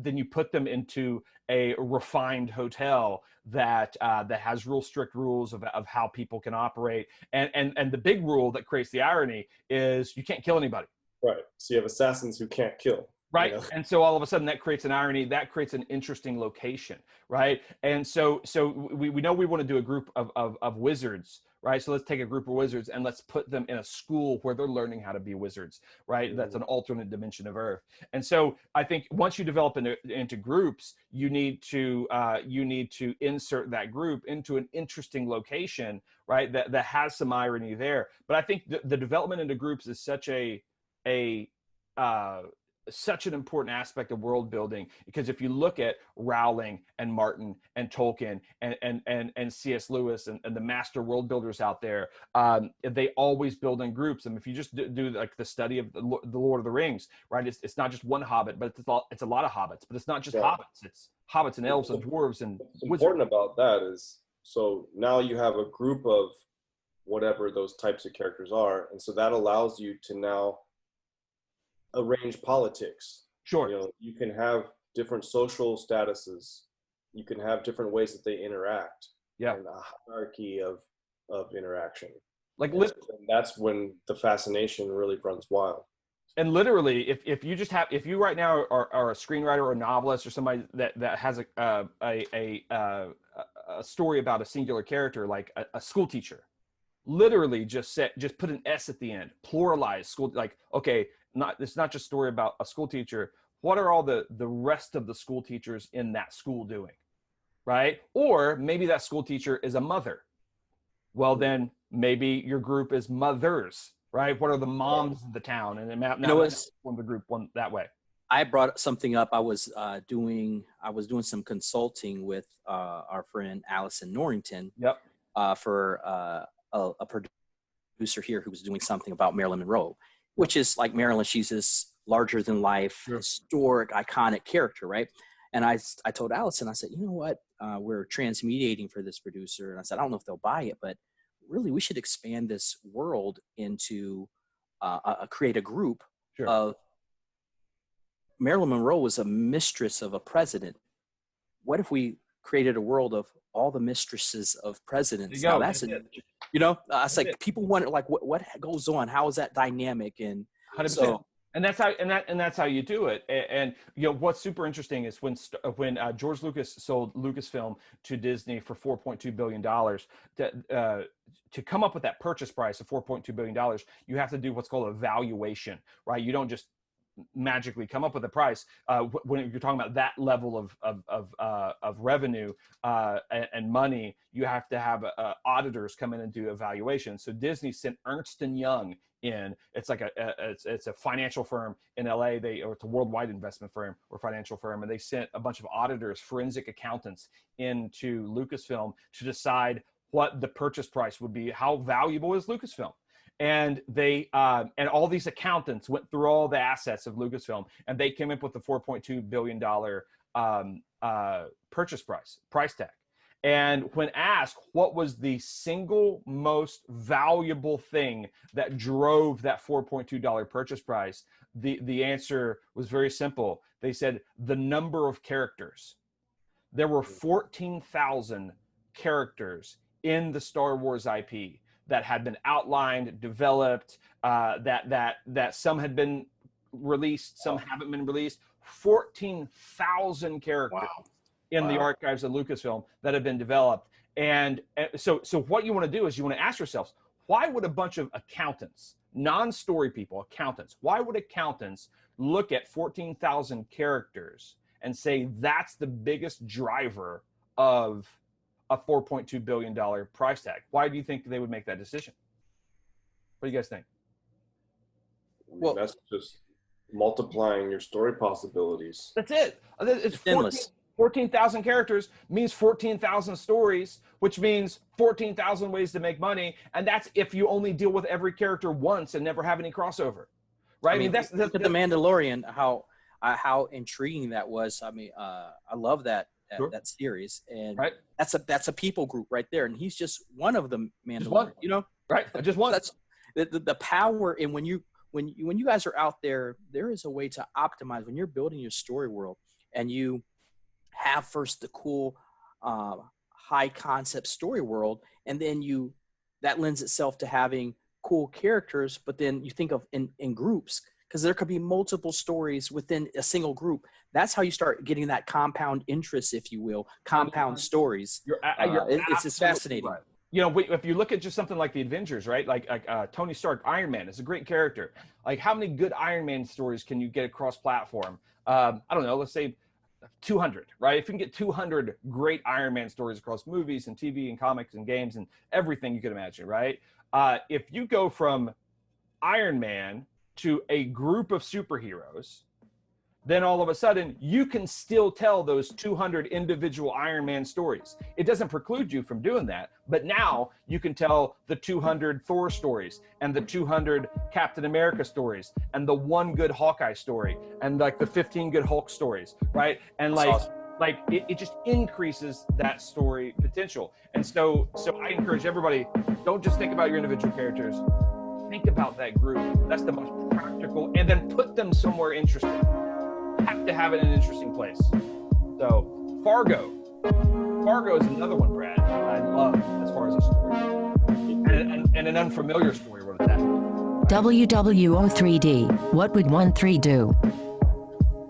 you put them into a refined hotel that has real strict rules of how people can operate. And the big rule that creates the irony is you can't kill anybody. Right. So you have assassins who can't kill. Right. You know? And so all of a sudden that creates an irony, that creates an interesting location. Right. And so we know we want to do a group of wizards. Right. So let's take a group of wizards and let's put them in a school where they're learning how to be wizards. Right. That's an alternate dimension of Earth. And so I think once you develop into groups, you need to insert that group into an interesting location. Right. That has some irony there. But I think the development into groups is such such an important aspect of world building, because if you look at Rowling and Martin and Tolkien and C.S. Lewis and the master world builders out there, they always build in groups. And if you just do like the study of the Lord of the Rings, right, it's not just one hobbit, but it's a lot of hobbits. But it's not just hobbits; it's hobbits and elves and dwarves and what's important wizards. about that is, so now you have a group of whatever those types of characters are, and so that allows you to now arrange politics. Sure. You know, you can have different social statuses, you can have different ways that they interact. Yeah. And a hierarchy of interaction. Like and that's when the fascination really runs wild. And literally, if you right now are a screenwriter or a novelist or somebody that has a story about a singular character, like a school teacher, literally just put an S at the end, pluralize school. Like, okay, it's not just a story about a school teacher. What are all the rest of the school teachers in that school doing, right? Or maybe that school teacher is a mother. Well, then maybe your group is mothers, right? What are the moms of the town? And now form the group one that way. I brought something up. I was doing some consulting with our friend Allison Norrington. Yep. For a producer here who was doing something about Marilyn Monroe, which is like Marilyn. She's this larger than life, historic, iconic character, right? And I told Allison, I said, you know what? We're transmediating for this producer. And I said, I don't know if they'll buy it, but really we should expand this world into create a group of Marilyn Monroe was a mistress of a president. What if we created a world of all the mistresses of presidents? Now that's it's like people wonder like what goes on, how is that dynamic? And 100%. So, and that's how you do it. And you know what's super interesting is when George Lucas sold Lucasfilm to Disney for $4.2 billion, to come up with that purchase price of $4.2 billion, you have to do what's called a valuation, right? You don't just magically come up with a price when you're talking about that level of revenue and money. You have to have auditors come in and do evaluation. So Disney sent Ernst & Young in. It's like it's a financial firm in LA. Or it's a worldwide investment firm or financial firm, and they sent a bunch of auditors, forensic accountants, into Lucasfilm to decide what the purchase price would be. How valuable is Lucasfilm? And they and all these accountants went through all the assets of Lucasfilm, and they came up with the $4.2 billion purchase price tag. And when asked what was the single most valuable thing that drove that $4.2 purchase price, the answer was very simple. They said the number of characters. There were 14,000 characters in the Star Wars IP that had been outlined, developed, that some had been released, some haven't been released. 14,000 characters in the archives of Lucasfilm that have been developed. And so what you want to do is you want to ask yourselves, why would a bunch of accountants, non-story people, accountants, why would accountants look at 14,000 characters and say that's the biggest driver of a $4.2 billion price tag? Why do you think they would make that decision? What do you guys think? Well, that's just multiplying your story possibilities. That's it. It's endless. 14,000 characters means 14,000 stories, which means 14,000 ways to make money. And that's if you only deal with every character once and never have any crossover, right? I mean that's look at The Mandalorian, how intriguing that was. I mean, I love that series, and that's a people group right there, and he's just one of the Mandalorian, you know, right? Just one. That's the power. And when you guys are out there, there is a way to optimize when you're building your story world, and you have first the cool high concept story world, and then that lends itself to having cool characters, but then you think of in groups, because there could be multiple stories within a single group. That's how you start getting that compound interest, if you will, compound stories. It's fascinating. Right. You know, if you look at just something like the Avengers, right? Like Tony Stark, Iron Man is a great character. Like, how many good Iron Man stories can you get across platform? I don't know, let's say 200, right? If you can get 200 great Iron Man stories across movies and TV and comics and games and everything you could imagine, right? If you go from Iron Man to a group of superheroes, then all of a sudden you can still tell those 200 individual Iron Man stories. It doesn't preclude you from doing that, but now you can tell the 200 Thor stories and the 200 Captain America stories and the one good Hawkeye story and like the 15 good Hulk stories, right? And it just increases that story potential. And so I encourage everybody, don't just think about your individual characters, think about that group. That's the most practical, and then put them somewhere interesting. Have to have it in an interesting place. So Fargo is another one, Brad, I love as far as a story, and an unfamiliar story. What is that? WWO3D. What would 1-3 do?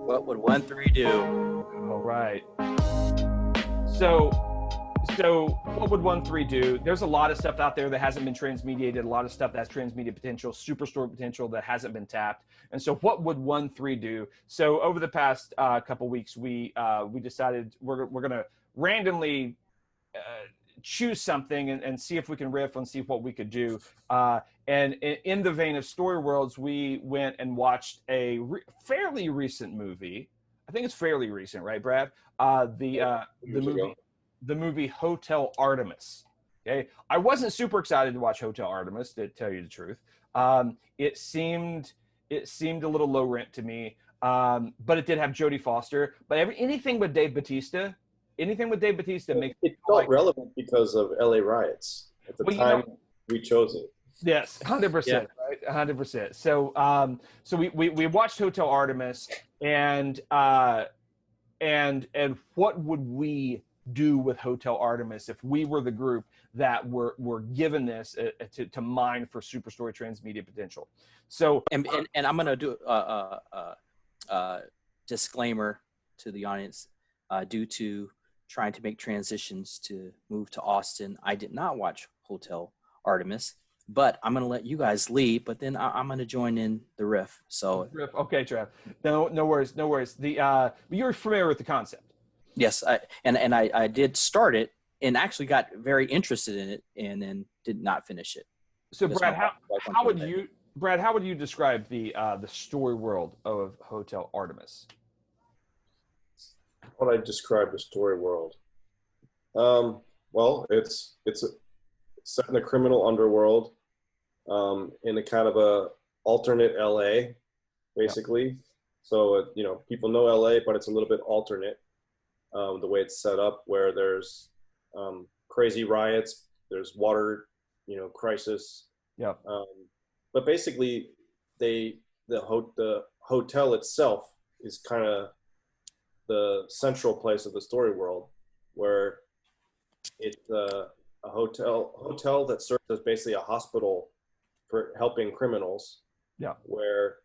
What would 1-3 do? All right. So what would 1-3 do? There's a lot of stuff out there that hasn't been transmediated, a lot of stuff that's transmedia potential, super story potential that hasn't been tapped. And so what would 1-3 do? So over the past couple weeks, we decided we're going to randomly choose something and see if we can riff and see what we could do. And in the vein of Storyworlds, we went and watched a fairly recent movie. I think it's fairly recent, right, Brad? The movie Hotel Artemis. Okay, I wasn't super excited to watch Hotel Artemis, to tell you the truth. It seemed a little low rent to me, but it did have Jodie Foster. But anything with Dave Bautista makes it felt relevant because of LA riots at the time we chose it. Yes, 100%, right? 100%. So we watched Hotel Artemis, and what would we do with Hotel Artemis if we were the group that were given this to mine for super story transmedia potential? So and I'm gonna do a disclaimer to the audience. Due to trying to make transitions to move to Austin, I did not watch Hotel Artemis, but I'm gonna let you guys lead. But then I'm gonna join in the riff. So okay, Trav. No worries. You're familiar with the concept. Yes, I did start it and actually got very interested in it, and then did not finish it. So Brad, how would you describe the story world of Hotel Artemis? How would I describe the story world? Well, it's set in a criminal underworld, in a kind of a alternate LA, basically. Yeah. So people know LA, but it's a little bit alternate. The way it's set up, where there's crazy riots, there's water, crisis. Yeah. But basically, the hotel itself is kind of the central place of the story world, where it's a hotel that serves as basically a hospital for helping criminals. Yeah. Where,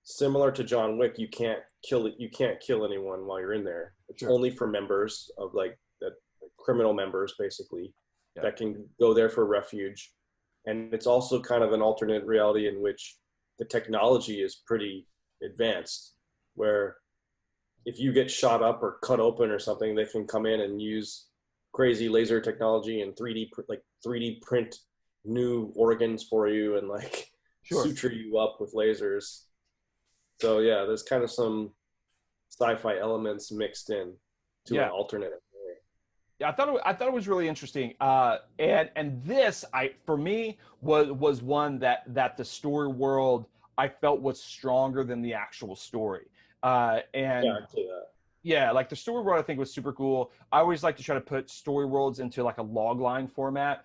similar to John Wick, you can't kill anyone while you're in there. It's only for members of criminal members, basically, that can go there for refuge. And it's also kind of an alternate reality in which the technology is pretty advanced, where if you get shot up or cut open or something, they can come in and use crazy laser technology and 3D print new organs for you and suture you up with lasers. So yeah, there's kind of some sci-fi elements mixed in. to an alternate. Yeah, I thought it was really interesting. And this for me was one that the story world I felt was stronger than the actual story. And Yeah, I'd say that. yeah, like the story world I think was super cool. I always like to try to put story worlds into like a log line format,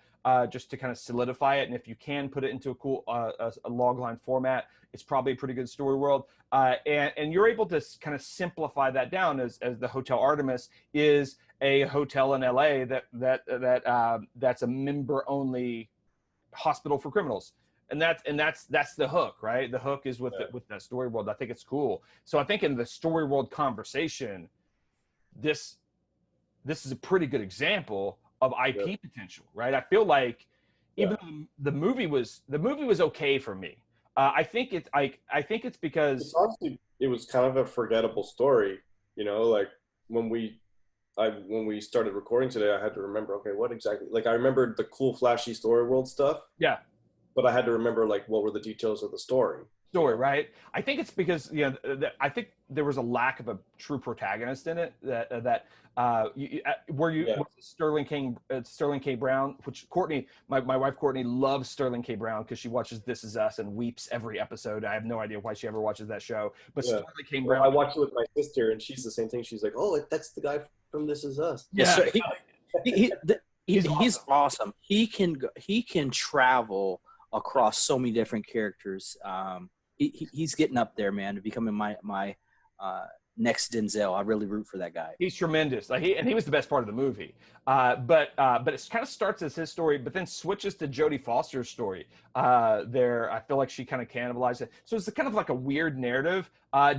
just to kind of solidify it. And if you can put it into a cool a log line format, it's probably a pretty good story world. And you're able to kind of simplify that down as the Hotel Artemis is a hotel in LA that's a member only hospital for criminals. And that's the hook, right? The hook is with that story world. I think it's cool. So I think in the story world conversation, this is a pretty good example of IP potential, right? I feel like even though the movie was okay for me. I think it's because it's honestly, it was kind of a forgettable story, you know, like when we started recording today, I had to remember, okay, what exactly, like I remembered the cool flashy story world stuff. Yeah. But I had to remember like what were the details of the story. Right? I think it's because I think there was a lack of a true protagonist in it. Sterling K. Brown, which Courtney, my wife Courtney loves Sterling K. Brown because she watches This Is Us and weeps every episode. I have no idea why she ever watches that show, but Sterling K. Brown. I watched it with my sister, and she's the same thing. She's like, "Oh, that's the guy from This Is Us." Yeah, so he's awesome. He can travel across so many different characters. He's getting up there, man, to becoming my next Denzel. I really root for that guy. He's tremendous. He was the best part of the movie. But it kind of starts as his story, but then switches to Jodie Foster's story. I feel like she kind of cannibalized it. So it's kind of like a weird narrative.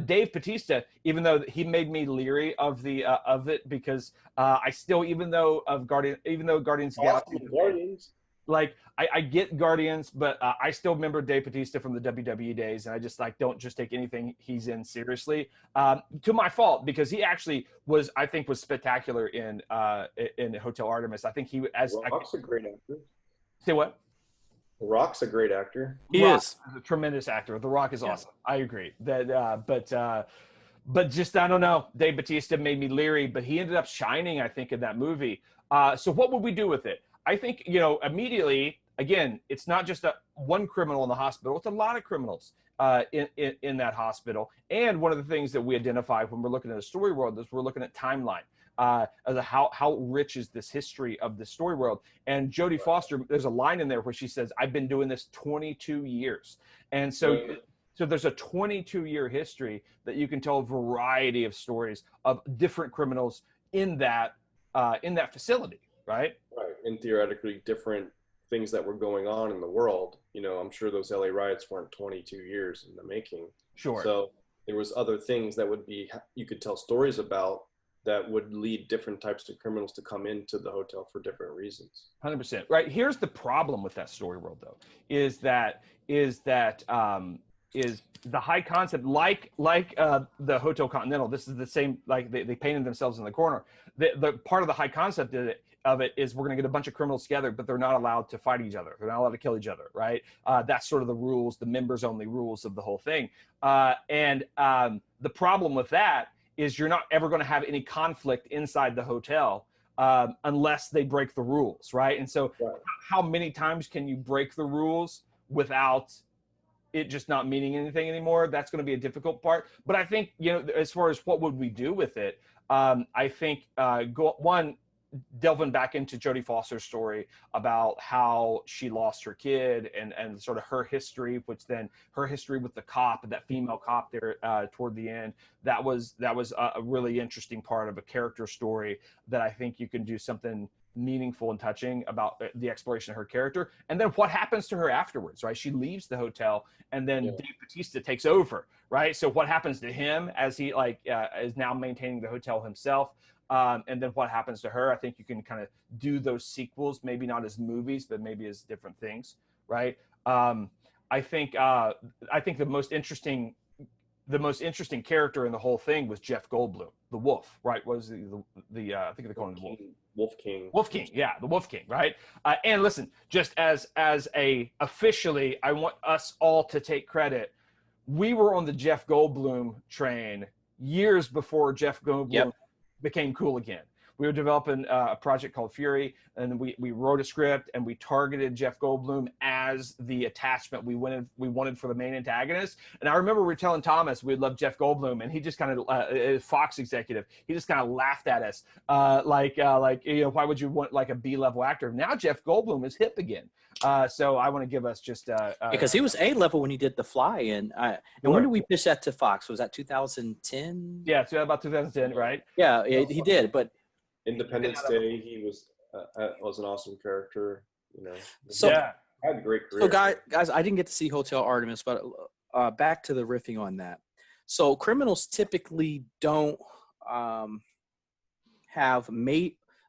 Dave Bautista, even though he made me leery of it because I still, even though Guardians of the Galaxy. Like I get Guardians, but I still remember Dave Bautista from the WWE days, and I just don't just take anything he's in seriously. To my fault, because he actually was spectacular in Hotel Artemis. I think Rock's a great actor. Say what? Rock's a great actor. He is a tremendous actor. The Rock is awesome. I agree. But just I don't know. Dave Bautista made me leery, but he ended up shining, I think, in that movie. So what would we do with it? I think, immediately, again, it's not just one criminal in the hospital. It's a lot of criminals in that hospital. And one of the things that we identify when we're looking at a story world is we're looking at timeline. As how rich is this history of the story world? And Jodie Foster, there's a line in there where she says, "I've been doing this 22 years." And so there's a 22-year history that you can tell a variety of stories of different criminals in that facility, right? Right, and theoretically different things that were going on in the world. I'm sure those LA riots weren't 22 years in the making. Sure. So there was other things that you could tell stories about that would lead different types of criminals to come into the hotel for different reasons. 100%. Right. Here's the problem with that story world, though, is that the high concept, like the Hotel Continental. This is the same. Like they painted themselves in the corner. The part of the high concept of it is we're going to get a bunch of criminals together, but they're not allowed to fight each other. They're not allowed to kill each other, right? That's sort of the rules, the members-only rules of the whole thing. And the problem with that is you're not ever going to have any conflict inside the hotel unless they break the rules, right? And so how many times can you break the rules without it just not meaning anything anymore? That's going to be a difficult part. But I think, as far as what would we do with it, I think delving back into Jodie Foster's story about how she lost her kid and sort of her history, which then her history with the cop, that female cop there toward the end, that was a really interesting part of a character story that I think you can do something meaningful and touching about the exploration of her character. And then what happens to her afterwards, right? She leaves the hotel and then Dave Bautista takes over, right? So what happens to him as he is now maintaining the hotel himself? And then what happens to her? I think you can kind of do those sequels, maybe not as movies, but maybe as different things, right? I think the most interesting character in the whole thing was Jeff Goldblum, the Wolf, right? Was the I think they call him the Wolf. Wolf King, yeah, the Wolf King, right? And listen, just as officially, I want us all to take credit. We were on the Jeff Goldblum train years before Jeff Goldblum became cool again. We were developing a project called Fury, and we wrote a script, and we targeted Jeff Goldblum as the attachment we wanted for the main antagonist. And I remember we were telling Thomas we'd love Jeff Goldblum, and he just kind of Fox executive, he just kind of laughed at us, like why would you want like a B-level actor? Now Jeff Goldblum is hip again. So I want to give us just because he was A-level when he did The Fly, and when did we pitch that to Fox? Was that 2010? Yeah, so about 2010, right? Yeah, he did, but. Independence Day, he was an awesome character, So, yeah, had a great career. So guys, I didn't get to see Hotel Artemis, but back to the riffing on that. So criminals typically don't have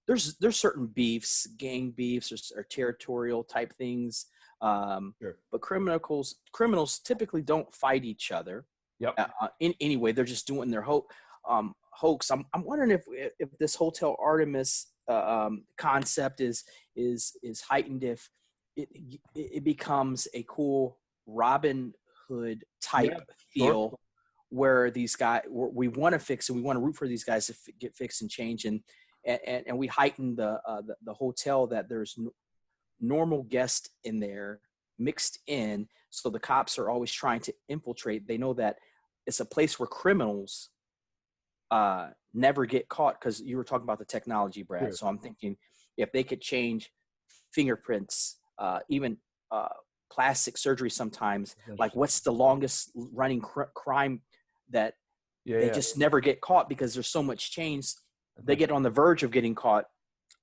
there's certain beefs, gang beefs, or territorial type things. Sure. But criminals typically don't fight each other. Yep. In any way, they're just doing their hoax. I'm wondering if this Hotel Artemis concept is heightened, if it becomes a cool Robin Hood type feel, where these guys, we want to fix and we want to root for these guys to get fixed and change, and we heighten the hotel, that there's normal guests in there mixed in, so the cops are always trying to infiltrate. They know that it's a place where criminals never get caught, because you were talking about the technology, Brad. Sure. So I'm thinking if they could change fingerprints, even plastic surgery sometimes, like what's the longest running crime that they just never get caught because there's so much change. They get on the verge of getting caught.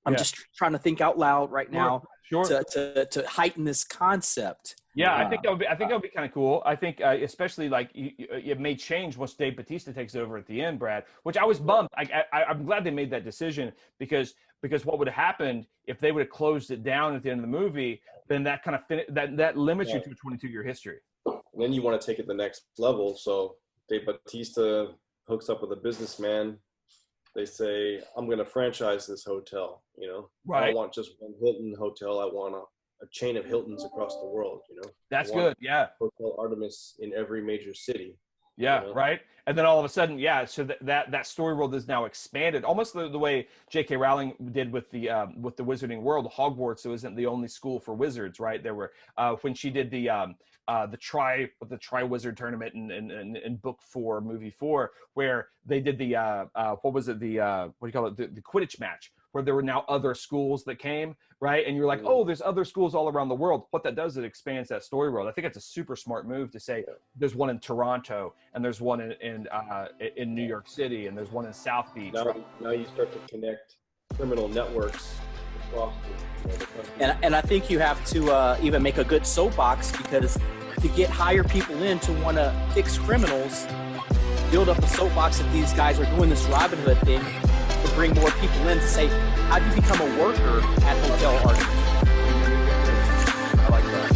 I'm just trying to think out loud right now to heighten this concept. Yeah, I think that would be kind of cool. I think especially like it may change once Dave Bautista takes over at the end, Brad. Which I was bummed. I'm glad they made that decision, because what would have happened if they would have closed it down at the end of the movie? Then that kind of that limits you to a 22-year history. And then you want to take it the next level. So Dave Bautista hooks up with a businessman. They say, I'm going to franchise this hotel, Right. I don't want just one Hilton hotel. I want a chain of Hiltons across the world, That's good, yeah. Hotel Artemis in every major city. Yeah, right? And then all of a sudden, so that story world is now expanded, almost the way J.K. Rowling did with the Wizarding World. Hogwarts isn't the only school for wizards, right? There were when she did the Tri-Wizard tournament in book 4, movie 4, where they did the the Quidditch match, where there were now other schools that came, right? And you're like, oh, there's other schools all around the world. What that does, it expands that story world. I think it's a super smart move to say there's one in Toronto, and there's one in New York City, and there's one in South Beach. Now you start to connect criminal networks across the country. And I think you have to even make a good soapbox, because to get hire people in to want to fix criminals, build up a soapbox that these guys are doing this Robin Hood thing, to bring more people in to say, how do you become a worker at Hotel Artemis? I like that.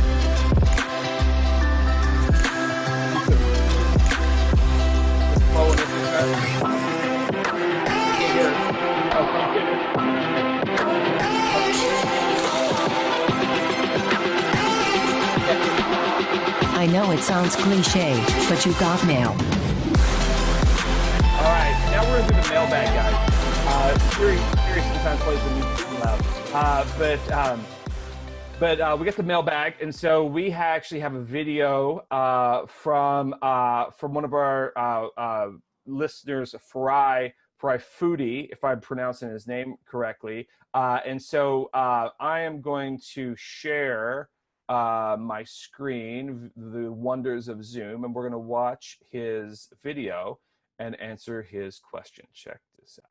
I know it sounds cliche, but you got mail. All right, now we're into the mailbag, guys. Siri sometimes plays the music too loud. But we got the mailbag, and so we actually have a video from one of our listeners, Farai Foodie, if I'm pronouncing his name correctly. And so I am going to share my screen, the wonders of Zoom, and we're going to watch his video and answer his question. Check this out.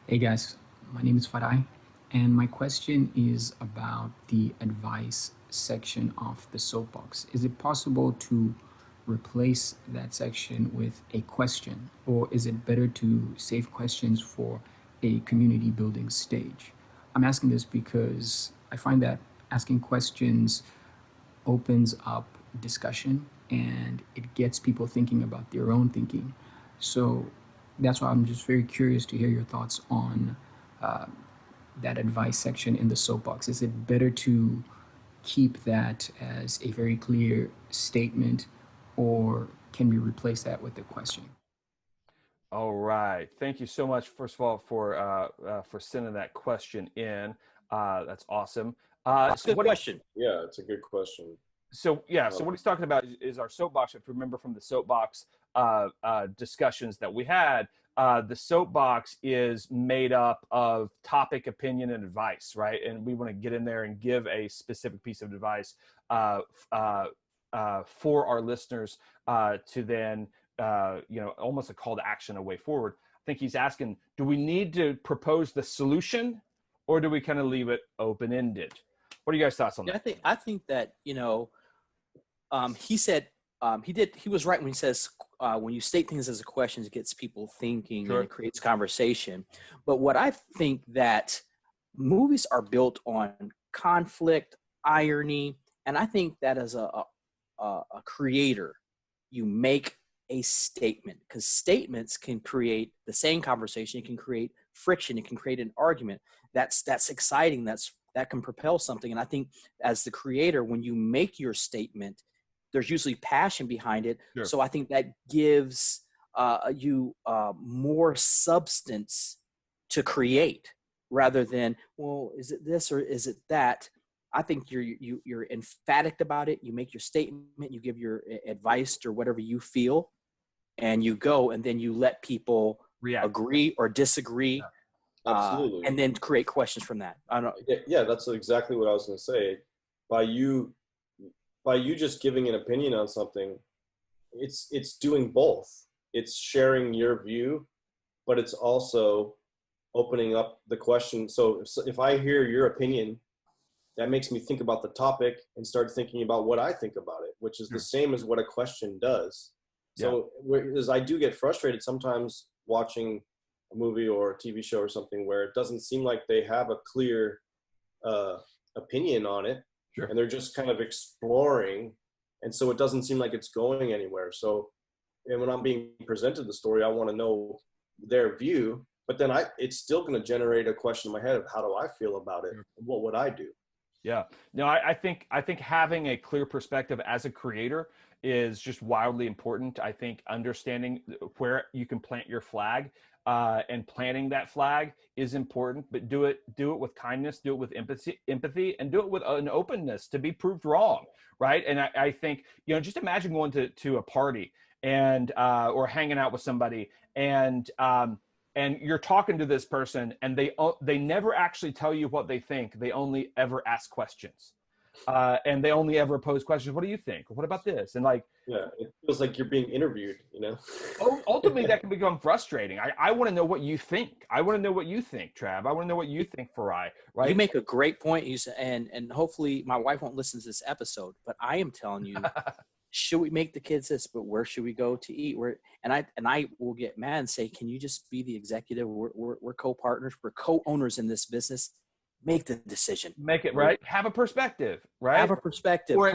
Hey guys, my name is Farai, and my question is about the advice section of the soapbox. Is it possible to replace that section with a question, or is it better to save questions for a community building stage? I'm asking this because I find that asking questions opens up discussion and it gets people thinking about their own thinking. So that's why I'm just very curious to hear your thoughts on that advice section in the soapbox. Is it better to keep that as a very clear statement, or can we replace that with a question? All right. Thank you so much, first of all, for sending that question in. That's awesome. That's a So good question. Yeah, it's a good question. So what he's talking about is our soapbox. If you remember from the soapbox discussions that we had, the soapbox is made up of topic, opinion, and advice, right? And we want to get in there and give a specific piece of advice for our listeners to then, almost a call to action, a way forward. I think he's asking, do we need to propose the solution, or do we kind of leave it open-ended? What are you guys' thoughts on that? I think that, he said he was right when he says when you state things as a question, it gets people thinking Sure. and it creates conversation. But what I think that movies are built on conflict, irony, and I think that as a creator, you make a statement, because statements can create the same conversation. It can create friction. It can create an argument. That's exciting. That can propel something. And I think as the creator, when you make your statement, there's usually passion behind it. Sure. So I think that gives you more substance to create, rather than, well, is it this or is it that? I think you're emphatic about it. You make your statement, you give your advice or whatever you feel, and you go, and then you let people React. agree or disagree. Absolutely. And then create questions from that. I don't know. Yeah, that's exactly what I was going to say. By you just giving an opinion on something, it's doing both. It's sharing your view, but it's also opening up the question. So if I hear your opinion, that makes me think about the topic and start thinking about what I think about it, which is the same as what a question does. So whereas I do get frustrated sometimes watching a movie or a TV show or something where it doesn't seem like they have a clear opinion on it, Sure. and they're just kind of exploring, and so it doesn't seem like it's going anywhere. So, and when I'm being presented the story, I want to know their view, but then it's still going to generate a question in my head of how do I feel about it? What would I do? Yeah, no, I think having a clear perspective as a creator is just wildly important. I think understanding where you can plant your flag and planting that flag is important, but do it with kindness, do it with empathy, and do it with an openness to be proved wrong, right? And I think, just imagine going to a party and or hanging out with somebody, and you're talking to this person, and they never actually tell you what they think. They only ever ask questions, and they only ever pose questions. What do you think? What about this? And it feels like you're being interviewed. Ultimately, that can become frustrating. I want to know what you think. I want to know what you think, Trav. I want to know what you think, Farai. Right? You make a great point. You said, and hopefully my wife won't listen to this episode, but I am telling you. Should we make the kids this? But where should we go to eat? And I will get mad and say, can you just be the executive? We're co-partners. We're co-owners in this business. Make the decision. Make it right. Have a perspective, right? Have a perspective. Or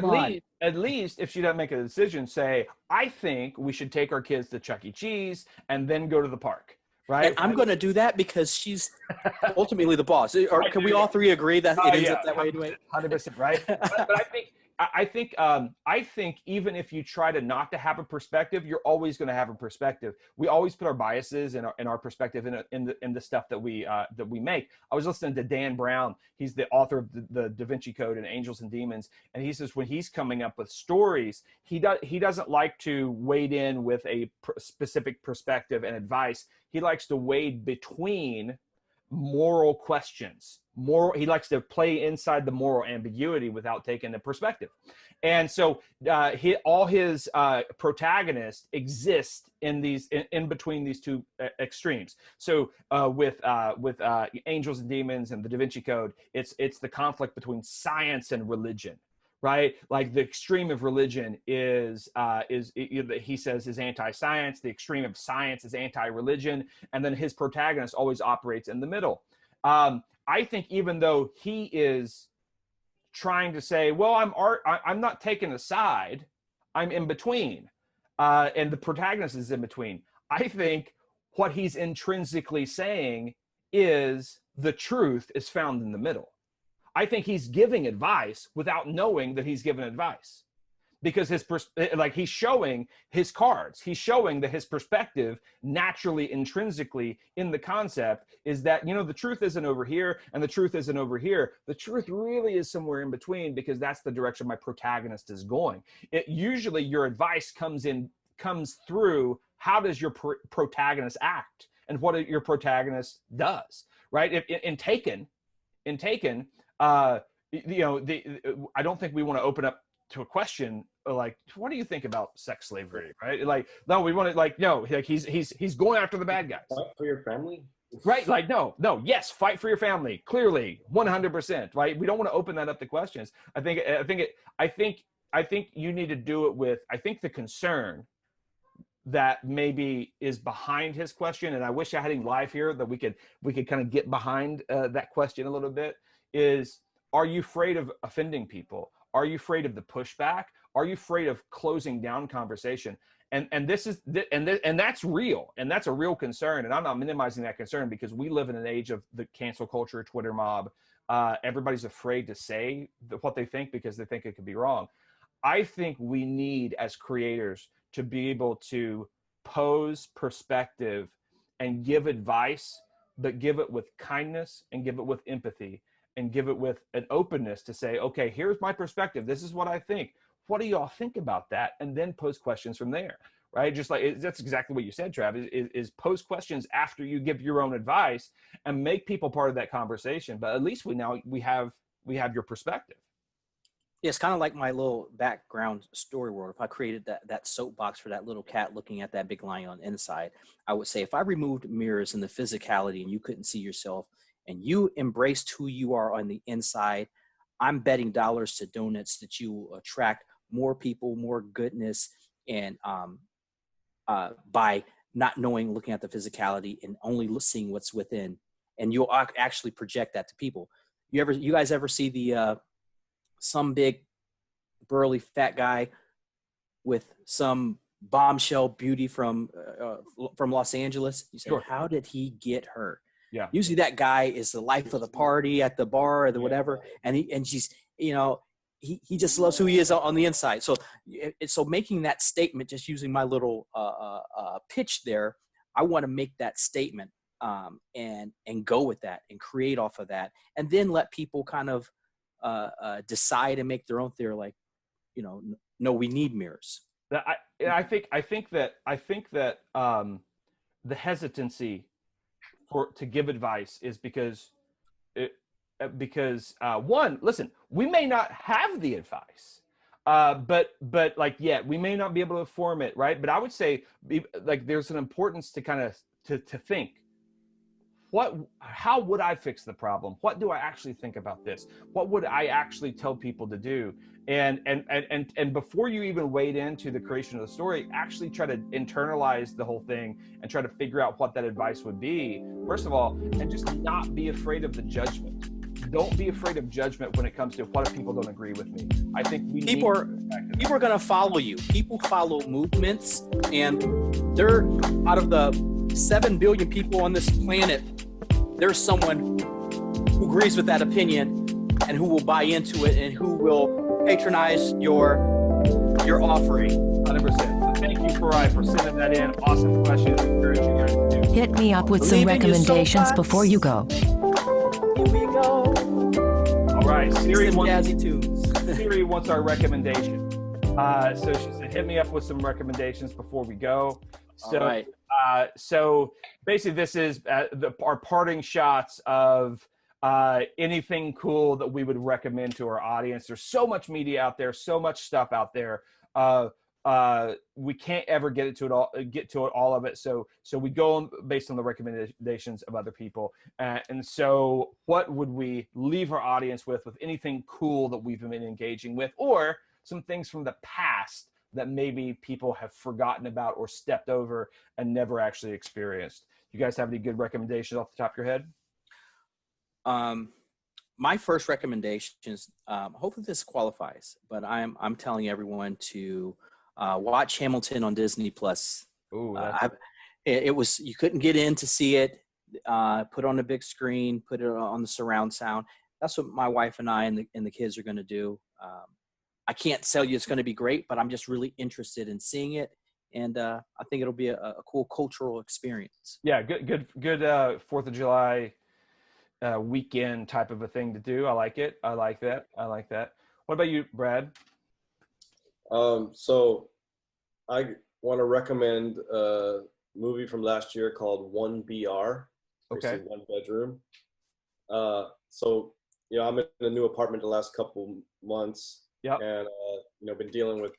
at least if she doesn't make a decision, say, I think we should take our kids to Chuck E. Cheese and then go to the park. Right. And I'm going to do that because she's ultimately the boss. Or can we all three agree that it ends up that way anyway? 100%, right? But I think even if you try to not to have a perspective, you're always going to have a perspective. We always put our biases and our perspective in the stuff that we make. I was listening to Dan Brown. He's the author of the Da Vinci Code and Angels and Demons, and he says when he's coming up with stories, he doesn't like to wade in with a specific perspective and advice. He likes to wade between moral questions. He likes to play inside the moral ambiguity without taking the perspective. And so all his protagonists exist in between these two extremes. So with Angels and Demons and the Da Vinci Code, it's the conflict between science and religion. Right, like the extreme of religion is he says is anti-science. The extreme of science is anti-religion, and then his protagonist always operates in the middle. I think even though he is trying to say, well, I'm not taking a side, I'm in between, and the protagonist is in between. I think what he's intrinsically saying is the truth is found in the middle. I think he's giving advice without knowing that he's giving advice, because he's showing his cards. He's showing that his perspective naturally, intrinsically in the concept is that, the truth isn't over here and the truth isn't over here. The truth really is somewhere in between, because that's the direction my protagonist is going. Usually your advice comes through how does your protagonist act and what your protagonist does, right? In Taken, I don't think we want to open up to a question like, what do you think about sex slavery, right? Like, no, we want to, like, no, like he's going after the bad guys. Fight for your family, right? Like, no, yes, fight for your family, clearly, 100%, right? We don't want to open that up to questions. I think you need to do it with, I think the concern that maybe is behind his question, and I wish I had him live here that we could kind of get behind that question a little bit, is, are you afraid of offending people? Are you afraid of the pushback? Are you afraid of closing down conversation? And that's real, and that's a real concern. And I'm not minimizing that concern, because we live in an age of the cancel culture, Twitter mob. Everybody's afraid to say what they think because they think it could be wrong. I think we need, as creators, to be able to pose perspective and give advice, but give it with kindness and give it with empathy and give it with an openness to say, okay, here's my perspective. This is what I think. What do y'all think about that? And then pose questions from there, right? Just like, that's exactly what you said, Trav, is pose questions after you give your own advice and make people part of that conversation. But at least we have your perspective. Yeah, it's kind of like my little background story world. If I created that soapbox for that little cat looking at that big lion on the inside, I would say, if I removed mirrors and the physicality and you couldn't see yourself and you embraced who you are on the inside, I'm betting dollars to donuts that you will attract more people, more goodness, and by not knowing, looking at the physicality and only seeing what's within, and you'll actually project that to people. You guys ever see the some big burly fat guy with some bombshell beauty from Los Angeles? You say, sure. How did he get her? Yeah. Usually that guy is the life of the party at the bar or the whatever, and she's, he just loves who he is on the inside. So making that statement, just using my little pitch there, I want to make that statement and go with that and create off of that, and then let people kind of decide and make their own theory. Like, no, we need mirrors. I think that the hesitancy to give advice is because one, listen, we may not have the advice, but like, we may not be able to form it, right? But I would say, like, there's an importance to kind of to think, how would I fix the problem? What do I actually think about this? What would I actually tell people to do? And before you even wade into the creation of the story, actually try to internalize the whole thing and try to figure out what that advice would be, first of all, and just not be afraid of the judgment. Don't be afraid of judgment when it comes to what if people don't agree with me. I think people are going to follow you. People follow movements, and they're, out of the 7 billion people on this planet, there's someone who agrees with that opinion and who will buy into it and who will patronize your offering. 100%. Thank you, Farai, for sending that in. Awesome question. I encourage you guys to do. Hit me up with some recommendations before you go. Here we go. All right. Siri wants our recommendation. So she said, hit me up with some recommendations before we go. So, all right. So basically this is our parting shots of anything cool that we would recommend to our audience. There's so much media out there, so much stuff out there. We can't ever get to all of it. So we go based on the recommendations of other people. And so what would we leave our audience with anything cool that we've been engaging with, or some things from the past that maybe people have forgotten about or stepped over and never actually experienced? You guys have any good recommendations off the top of your head? My first recommendation is, hopefully this qualifies, but I'm telling everyone to watch Hamilton on Disney Plus. Ooh, it was, you couldn't get in to see it. Put it on the big screen, put it on the surround sound. That's what my wife and I and the kids are going to do. I can't tell you it's going to be great, but I'm just really interested in seeing it. And I think it'll be a cool cultural experience. Yeah, good 4th of July weekend type of a thing to do. I like it. I like that. What about you, Brad? So I want to recommend a movie from last year called 1BR. Okay. One bedroom. So, I'm in a new apartment the last couple months. Yep. And, been dealing with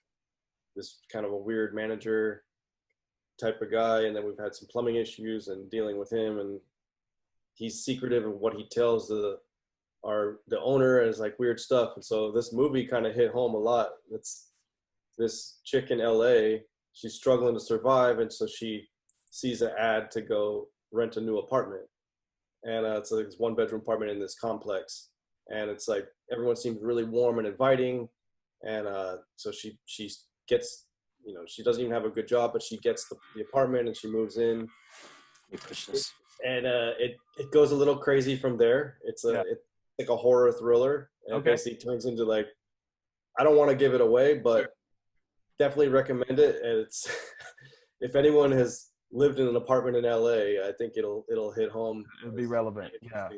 this kind of a weird manager type of guy. And then we've had some plumbing issues and dealing with him. And he's secretive in what he tells the owner, and it's like weird stuff. And so this movie kind of hit home a lot. It's this chick in LA, she's struggling to survive. And so she sees an ad to go rent a new apartment. And it's like this 1-bedroom apartment in this complex. And it's like, everyone seems really warm and inviting. And so she gets, she doesn't even have a good job, but she gets the apartment and she moves in. And it goes a little crazy from there. It's like a horror thriller. And Okay. It basically turns into like, I don't want to give it away, but definitely recommend it. And it's, if anyone has lived in an apartment in LA, I think it'll hit home. It'll be relevant. Yeah.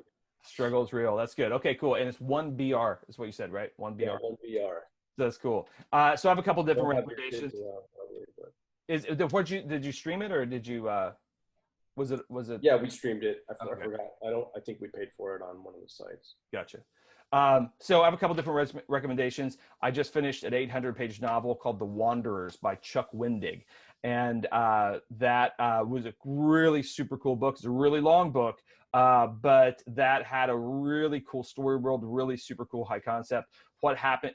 Struggle is real. That's good. Okay, cool. And it's 1BR is what you said, right? 1BR. Yeah, 1BR. That's cool. So I have a couple different recommendations. Did you stream it or did you was it? Yeah, we streamed it. I Okay. forgot. I think we paid for it on one of the sites. Gotcha. So I have a couple different recommendations. I just finished an 800-page novel called The Wanderers by Chuck Wendig. And that was a really super cool book. It's a really long book, but that had a really cool story world, really super cool high concept. What happened?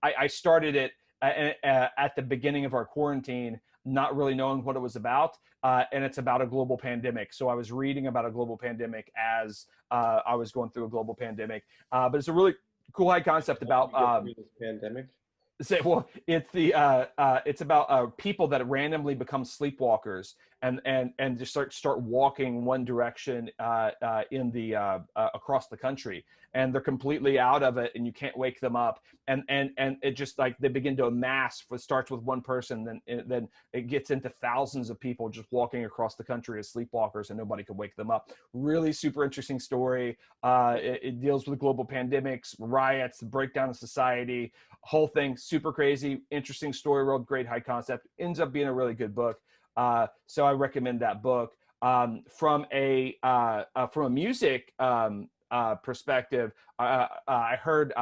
I started it at the beginning of our quarantine, not really knowing what it was about. And it's about a global pandemic. So I was reading about a global pandemic as I was going through a global pandemic. But it's a really cool high concept about this pandemic. It's about people that randomly become sleepwalkers and just start walking one direction in the across the country, and they're completely out of it, and you can't wake them up, and it just like they begin to amass. It starts with one person, then it gets into thousands of people just walking across the country as sleepwalkers, and nobody can wake them up. Really super interesting story. It deals with global pandemics, riots, the breakdown of society, whole thing. Super crazy, interesting story world, great high concept. Ends up being a really good book. So I recommend that book. From a music perspective, I heard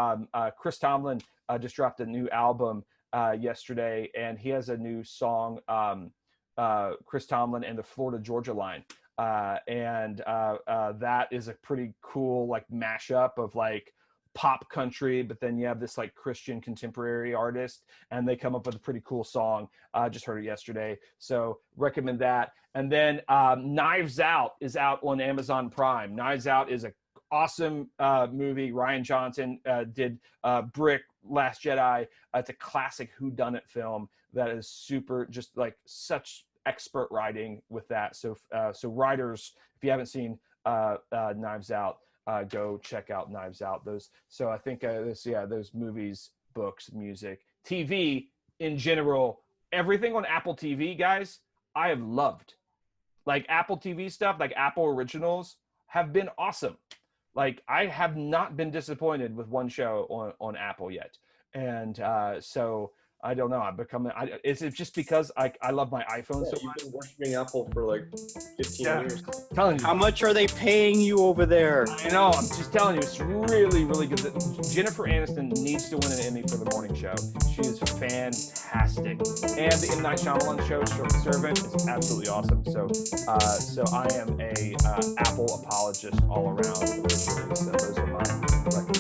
Chris Tomlin just dropped a new album yesterday, and he has a new song, Chris Tomlin and the Florida Georgia Line. And that is a pretty cool like mashup of like pop country, but then you have this like Christian contemporary artist, and they come up with a pretty cool song. Just heard it yesterday, so recommend that. And then Knives Out is out on Amazon Prime. Knives Out is a awesome movie. Rian Johnson did Brick, Last Jedi. It's a classic whodunit film that is super, just like such expert writing with that. So writers, if you haven't seen Knives Out, go check out Knives Out. So I think those movies, books, music, TV in general, everything on Apple TV, guys, I have loved. Like Apple TV stuff, like Apple originals have been awesome. Like I have not been disappointed with one show on Apple yet. And so I don't know. Is it just because I love my iPhone so much? You've been worshiping Apple for like 15 years. Telling you. How much are they paying you over there? I know. I'm just telling you, it's really, really good. Jennifer Aniston needs to win an Emmy for the morning show. She is fantastic. And the M. Night Shyamalan show, Servant, is absolutely awesome. So I am a Apple apologist all around. So those are my recommendations.